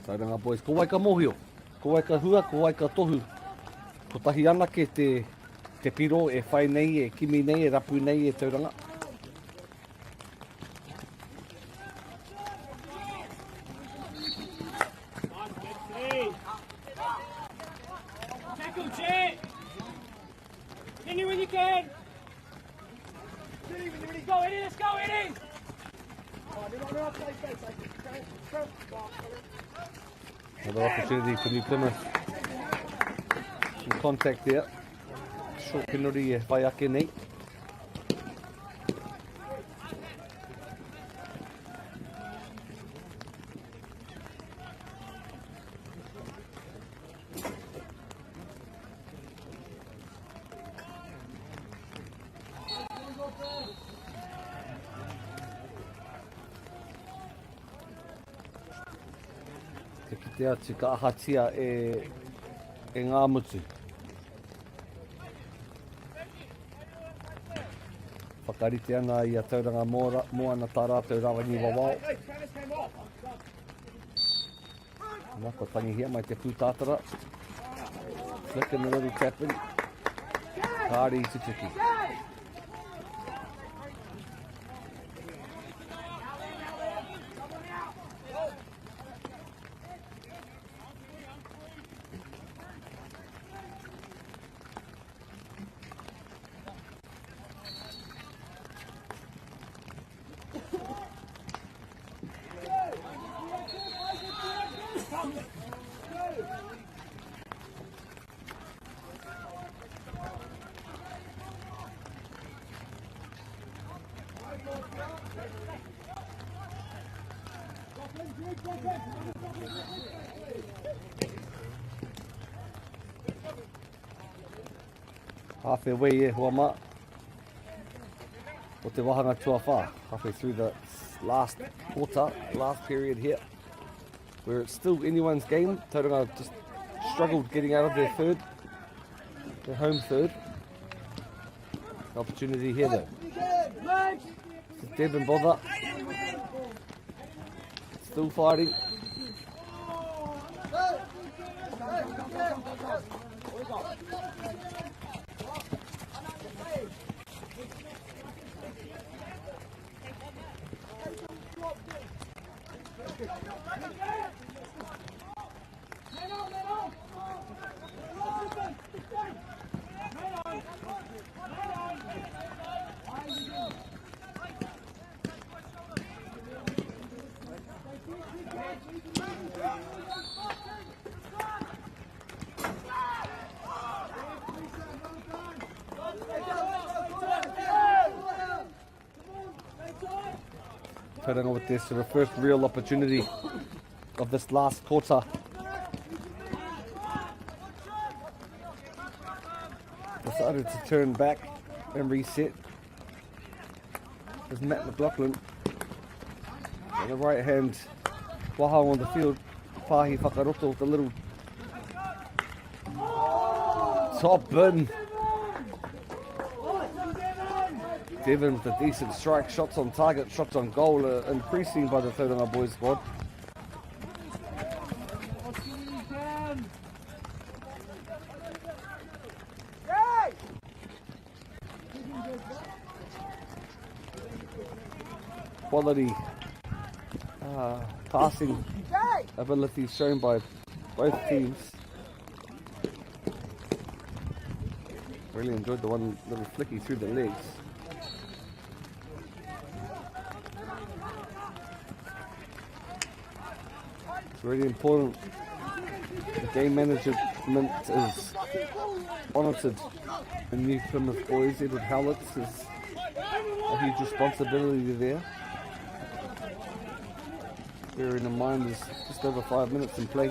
Tauranga boys, ko wai ka mohio, ko wai ka hua, ko wai ka tohu. Ko tahi ana ke te piro e whai nei, e kimi nei, e rapu nei e Tauranga. Tackle, Jet! Kenny when you can! Go, Eddie, let's go, Eddie! Another opportunity for New Plymouth. Some contact there. Short penalty e whai ake nei. Te atu ka ahatia e ngā mutu. Whakarite ana I a Tauranga moana tā rātou rawangi wawao. Nā ko tangi hia mai te pūtātara. Flick and a little tap in. Kāri I tutuki. Halfway e hoa mā. O te wahanga tuawha. Halfway through the last quarter, last period here. Where it's still anyone's game. Tauranga just struggled getting out of their third. Their home third. Opportunity here though. Deb and Bother. Still fighting. Tauranga with this sort of first real opportunity of this last quarter. Decided to turn back and reset. There's Matt McLaughlin on the right hand, waha on the field. Pahi whakaroto with a little top bin. Devon with a decent strike, shots on target, shots on goal, increasing by the Tauranga boys squad. quality passing abilities shown by both teams. Really enjoyed the one little flicky through the legs. It's really important. The game management is monitored in New Plymouth boys. Edward Howlitz has a huge responsibility there. Bearing in mind there's just over 5 minutes in play.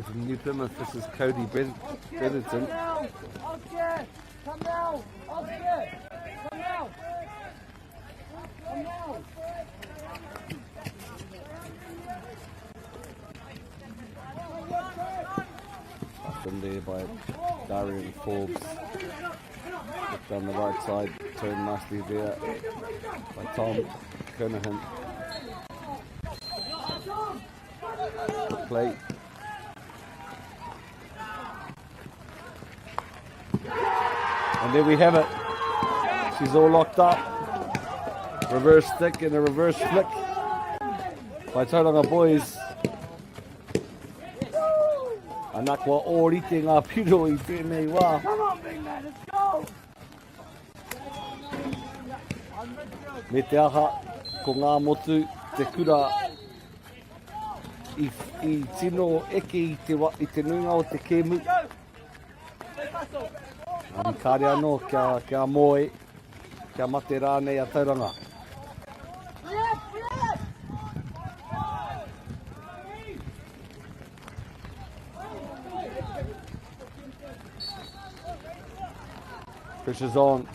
From New Plymouth, this is Cody Bredington. From there by Darian Forbes. Look down the right side, turned nicely there by Tom Kernahan. Play. And there we have it. She's all locked up. Reverse stick and a reverse flick by Tauranga boys. Anak MΑORI te ngā piro I tēnei wā. Come on, big man, let's go! Me te aha ko ngā motu te kura I tino eke I te nuinga o te kēmu. Ani kāre anō kia moe, kia mate rānei a Tauranga. Pressure's on.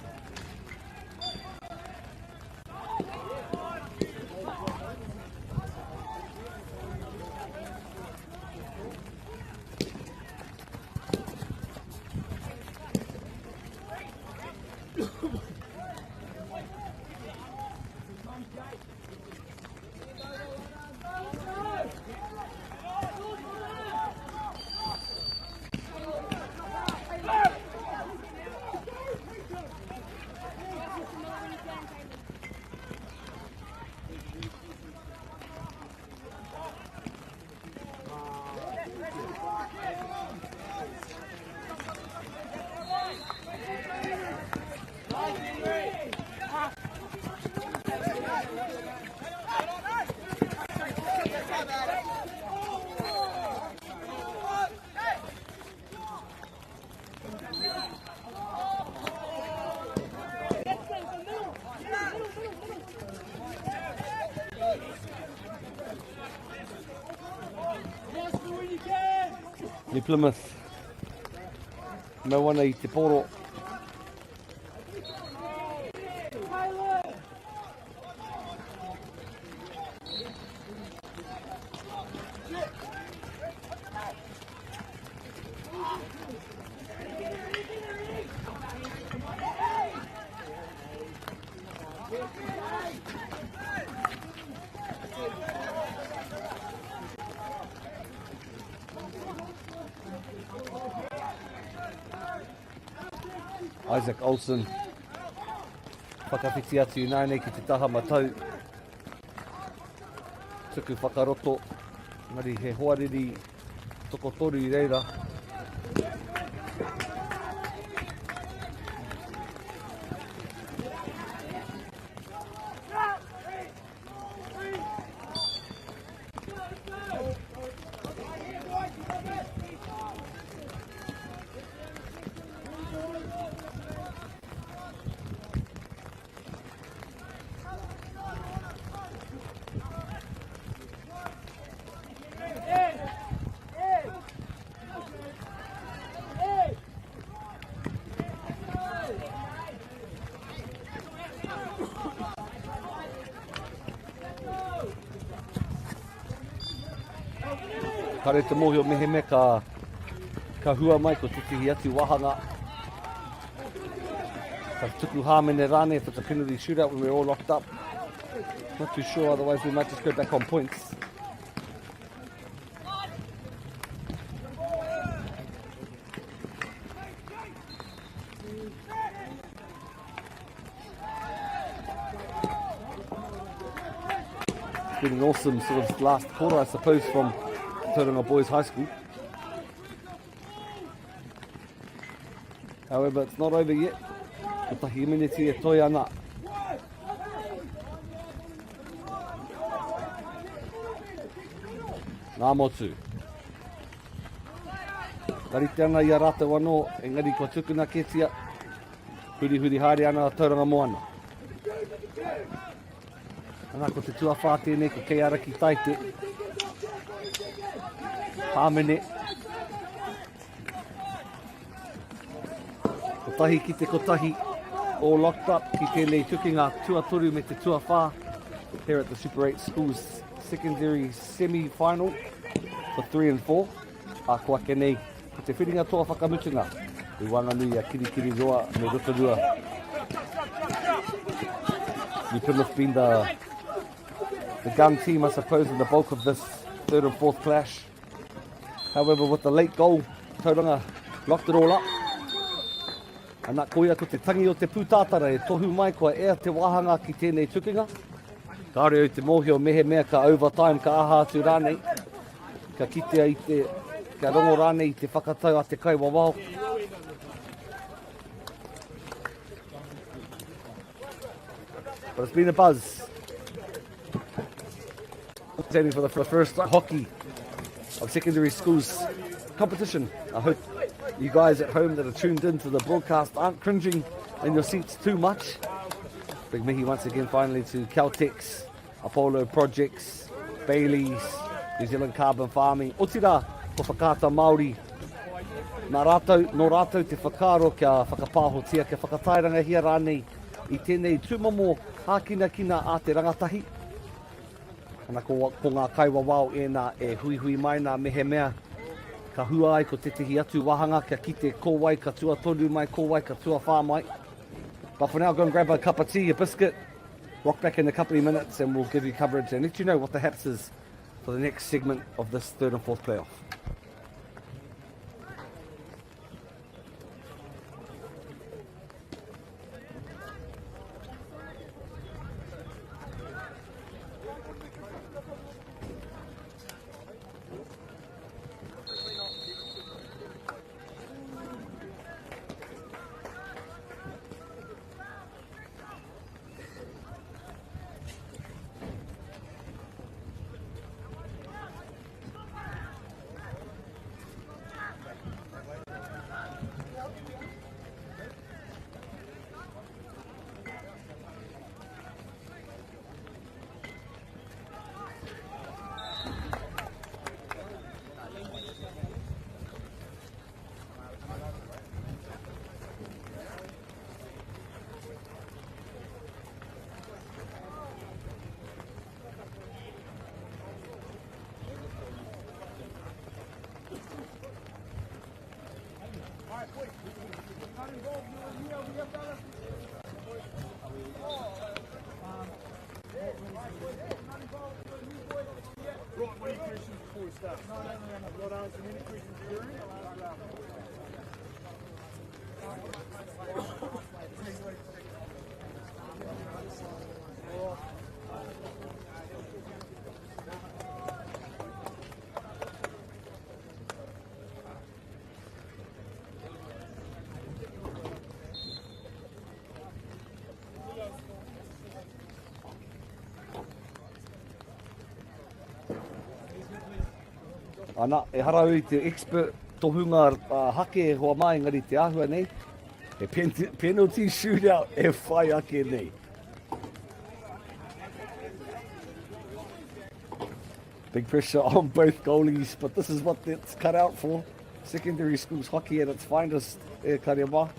New Plymouth, Moana I te poro. Isaac Olsen whakawhiti atu nai nei ki te taha matau tuku whakaroto ngari he hoariri tokotoru I reira Kare te mohio mehe me ka hua mai ko te tihi atu wahanga. Ka tuku hāmene rāne if it's a penalty shootout when we're all locked up. Not too sure, otherwise we might just go back on points. It's been an awesome sort of last quarter, I suppose, from Tauranga Boys High School. However, it's not over yet. Ko tahi miniti e toi ana. Nā motu. Tarite ana i a rātou anō, engari ko tukuna ketia. Huri haere ana Tauranga moana. Ana ko te tuawhā tēnei ko kei ara ki taite. Hāmene. Ko tahi ki te kotahi. All locked up ki tēnei tukinga tuatoru me te tuawhā. Here at the Super 8 Schools Secondary Semi-Final for 3 and 4. A kua ke nei, ko te whiringa toa whakamutunga. I wanganui a kirikiri roa me Rotorua. New Plymouth been the gun team, I suppose, in the bulk of this third and fourth clash. However, with the late goal, Tauranga locked it all up. Ana koia ko te tangi o te pūtātara e tohu mai koa ea te wahanga ki tēnei tukinga. Ka reo te mohio mehe mea ka overtime ka aha atu rānei. Ka kitea i te, ka rongo rānei i te whakatau a te kai wawao. But it's been a buzz. Standing for the first hockey of secondary schools competition. I hope you guys at home that are tuned in to the broadcast aren't cringing in your seats too much. Big mihi once again finally to Caltex, Apollo Projects, Bailey's, New Zealand Carbon Farming. Otira ko whakata Māori. Nā rātou, no rātou te whakaro kia whakapāhotia, kia whakatairanga hia rānei i tēnei tūmamo hākina kina a te rangatahi. Ana ko ngā kaiwa wao ēnā e hui mai nā mehe mea. Ka hua ai ko te tihi atu wahanga, kia kite kōwai ka tua tonu mai, kōwai ka tua whā mai. But for now, go and grab a cup of tea, a biscuit, rock back in a couple of minutes and we'll give you coverage and let you know what the haps is for the next segment of this third and fourth playoff. Ana, e harau i te expert tohunga hake e hoa mai ngari te ahua nei. E penalty shootout e whai ake nei. Big pressure on both goalies, but this is what it's cut out for. Secondary schools hockey at its finest, e Kariama.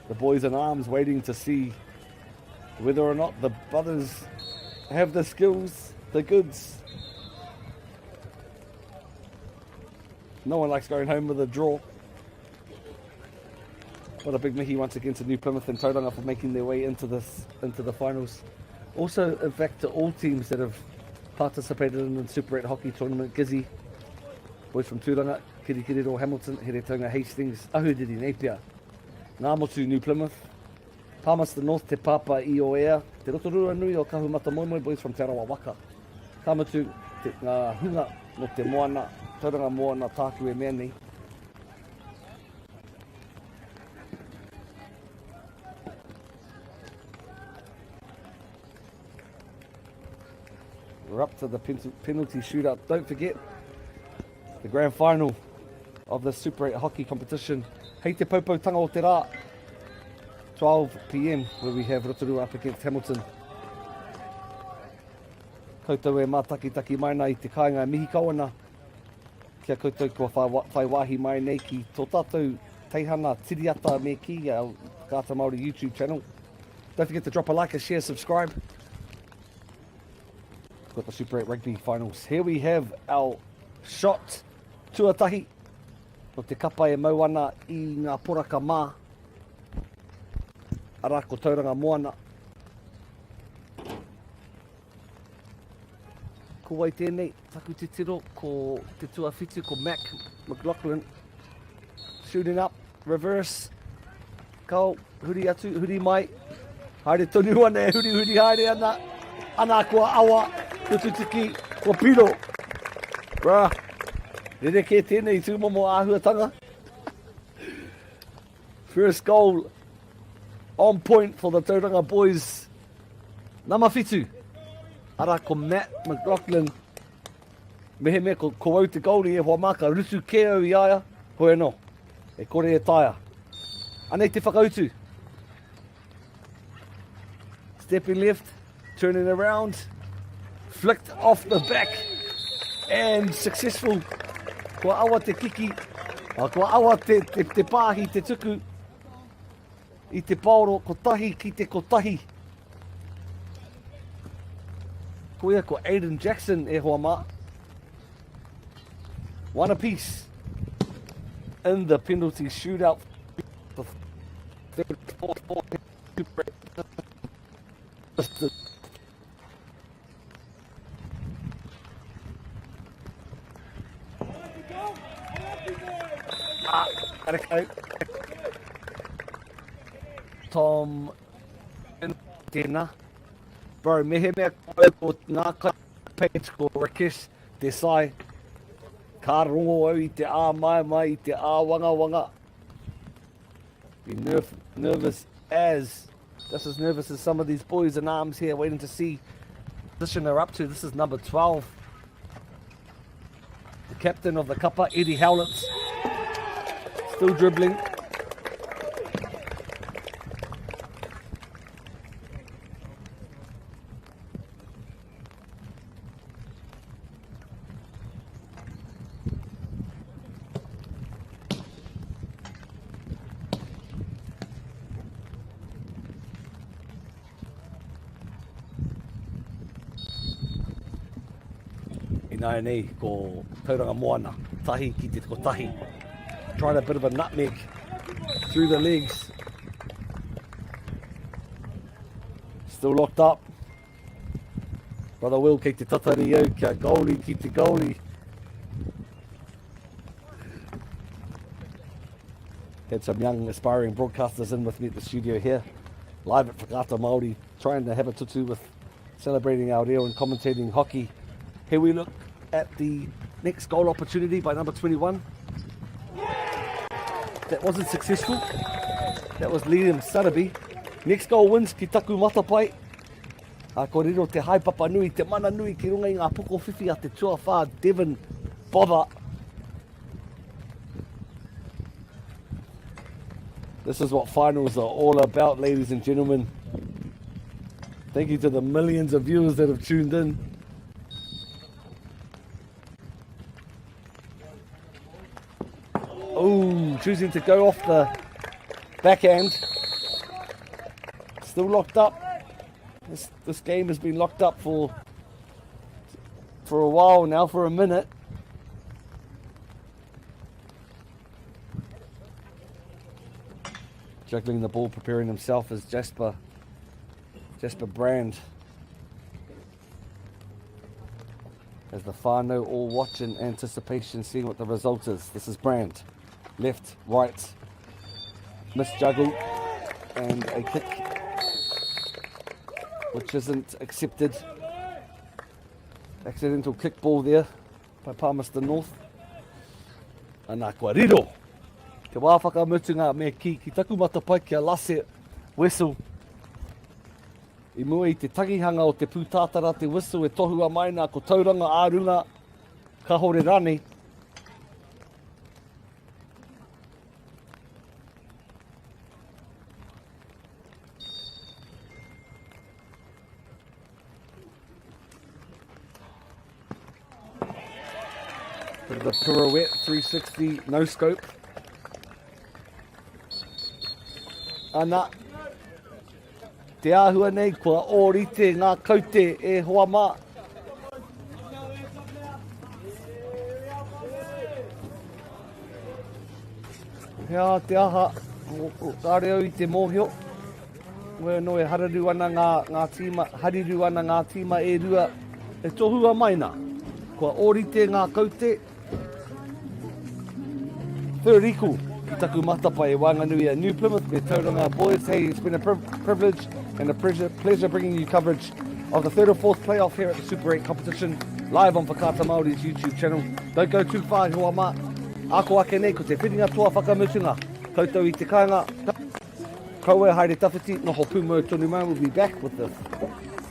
The boys in arms waiting to see whether or not the brothers have the skills, the goods. No one likes going home with a draw. What a big mihi once again to New Plymouth and Tauranga for making their way into the finals. Also, in fact, to all teams that have participated in the Super 8 hockey tournament, Gizzy, boys from Tauranga, Kirikiriro, Hamilton, Heretonga, Hastings, Ahuriri, Napier, Ngāmotu, New Plymouth, Palmerston North, Te Papa, Ioea, Te Rotorua Nui o Kahumata Moimoi, boys from Te Rawa Waka, Kamatu, Te Ngā Hunga no Te Moana, Tauranga Moana, Tāku e Meni. We're up to the penalty shootout. Don't forget the grand final of the Super 8 hockey competition. Hei te Paupau o te rā. 12 p.m. where we have Rotorua up against Hamilton. Koutou e mātakitaki mai nei te kāinga mihi kawana. Kia koutou kua whai wāhi mai nei ki tō tātou teihana tiriata me ki our Kāta Māori YouTube channel. Don't forget to drop a like, a share, subscribe. Got the Super 8 Rugby finals. Here we have our shot tuatahi no te kapa e mauana I ngā poraka mā. Ara ko Tauranga moana. Ko wai tēnei, taku te tiro, ko te tuawhitu, ko Mac McLaughlin. Shooting up, reverse. Kau, huri atu, huri mai. Haere tonu ana e huri haere ana. Ana kua awa. Tututiki, kua piro. Brah, rere ke tēnei tūmomo āhuatanga. First goal on point for the Tauranga boys. Nama whitu. Ara ko Matt McLaughlin. Mehe me ko au te goalie e hoa maka rutu keo I aia. Hoi no, e kore e taia. Anei te whakautu. Stepping left, turning around. Flicked off the back and successful. Kua awa te kiki, kua awa te pāhi, te tuku I te paoro, ko tahi ki te kotahi. Ko ia ko Aiden Jackson e hoa mā. One apiece in the penalty shootout. Tom tēnā. Bro, mehe mea koe ko ngā page ko Rakesh Desai. Ka rongo au I te ā mai I te ā wanga. Be nervous as, just as nervous as some of these boys in arms here waiting to see the position they're up to. This is number 12. The captain of the Kappa, Eddie Howlett. Still dribbling. Ināia nei ko Tauranga moana. Tahi ki te kotahi. Tried a bit of a nutmeg through the legs. Still locked up. Brother Will ki te tatari au kia goalie ki te goalie. Had some young aspiring broadcasters in with me at the studio here. Live at Whakata Māori. Trying to have a tutu with celebrating our reo and commentating hockey. Here we look at the next goal opportunity by number 21. That wasn't successful. That was Liam Sarabi. Next goal wins ki taku matapai. Ko riro te haipapa nui, te mana nui ki runga I ngā poko whiwhi a te tuawha Devon Bother. This is what finals are all about, ladies and gentlemen. Thank you to the millions of viewers that have tuned in. Oh, choosing to go off the backhand. Still locked up. This game has been locked up for a while now, for a minute. Juggling the ball, preparing himself as Jasper Brand. As the whānau all watch in anticipation, seeing what the result is. This is Brand. Left, right, misjuggle, and a kick which isn't accepted. Accidental kick ball there by Palmerston North. Anā kua riro. Te wā whakamutunga me ki taku matapai kia lase whistle. I mua I te tangihanga o te pūtātara te whistle e tohua mai nā ko Tauranga ārunga ka hore rane. The pirouette 360 no scope. Ana te āhua nei kua ōrite ngā kaute e hoa mā. Hea te aha o kāreo I te mōhio. Wea no e hariru ana ngā tīma e rua e tohua maina. Kua ōrite ngā kaute. Whiriku ki taku matapai e Wanganui New Plymouth me Tauranga boys. Hey, it's been a privilege and a pleasure bringing you coverage of the third or fourth playoff here at the Super 8 competition, live on Whakaata Māori's YouTube channel. Don't go too far, hoa mā. Ako ake nei ko te whiringa toa whakamutunga. Koutou I te kāinga. Kaua haere tawhiti, noho pūmau tonu mau. We'll be back with the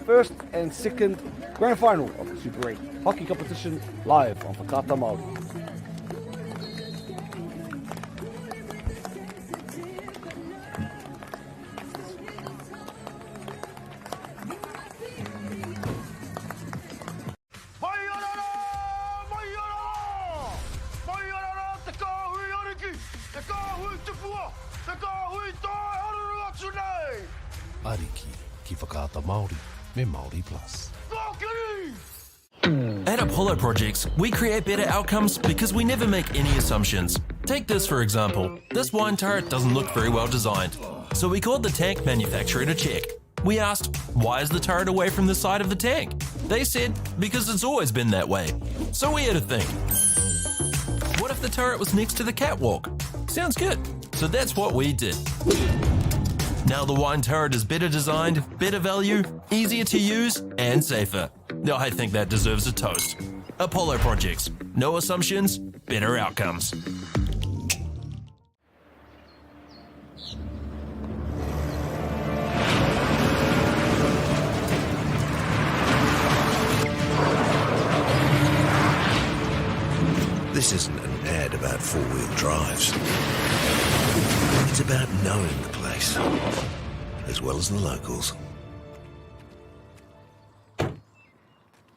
first and second grand final of the Super 8 hockey competition, live on Whakaata Māori. Ariki ki Whakaata Māori me MāORI Plus. At Apollo Projects, we create better outcomes because we never make any assumptions. Take this for example. This wine turret doesn't look very well designed. So we called the tank manufacturer to check. We asked, why is the turret away from the side of the tank? They said, because it's always been that way. So we had to think. What if the turret was next to the catwalk? Sounds good. So that's what we did. Now the wine turret is better designed, better value, easier to use, and safer. I think that deserves a toast. Apollo Projects. No assumptions, better outcomes. This isn't an ad about four-wheel drives. It's about knowing the place, as well as the locals.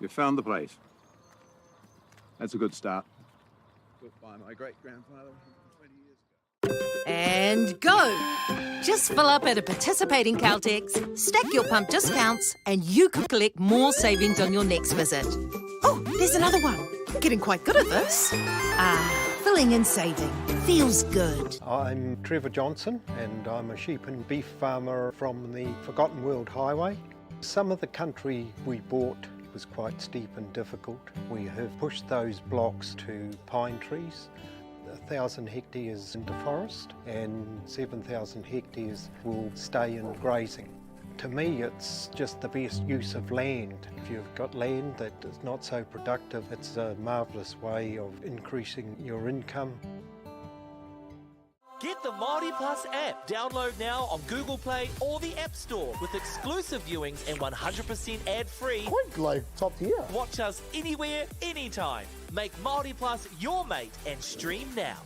You found the place. That's a good start. Built by my great-grandfather 20 years ago. And go! Just fill up at a participating Caltex, stack your pump discounts, and you could collect more savings on your next visit. Oh, there's another one. Getting quite good at this. Filling and saving. Feels good. I'm Trevor Johnson and I'm a sheep and beef farmer from the Forgotten World Highway. Some of the country we bought was quite steep and difficult. We have pushed those blocks to pine trees, 1,000 hectares into forest and 7,000 hectares will stay in grazing. To me, it's just the best use of land. If you've got land that is not so productive, it's a marvellous way of increasing your income. Get the MāORI Plus app. Download now on Google Play or the App Store with exclusive viewings and 100% ad-free. Quite like top tier. Watch us anywhere, anytime. Make MāORI Plus your mate and stream now.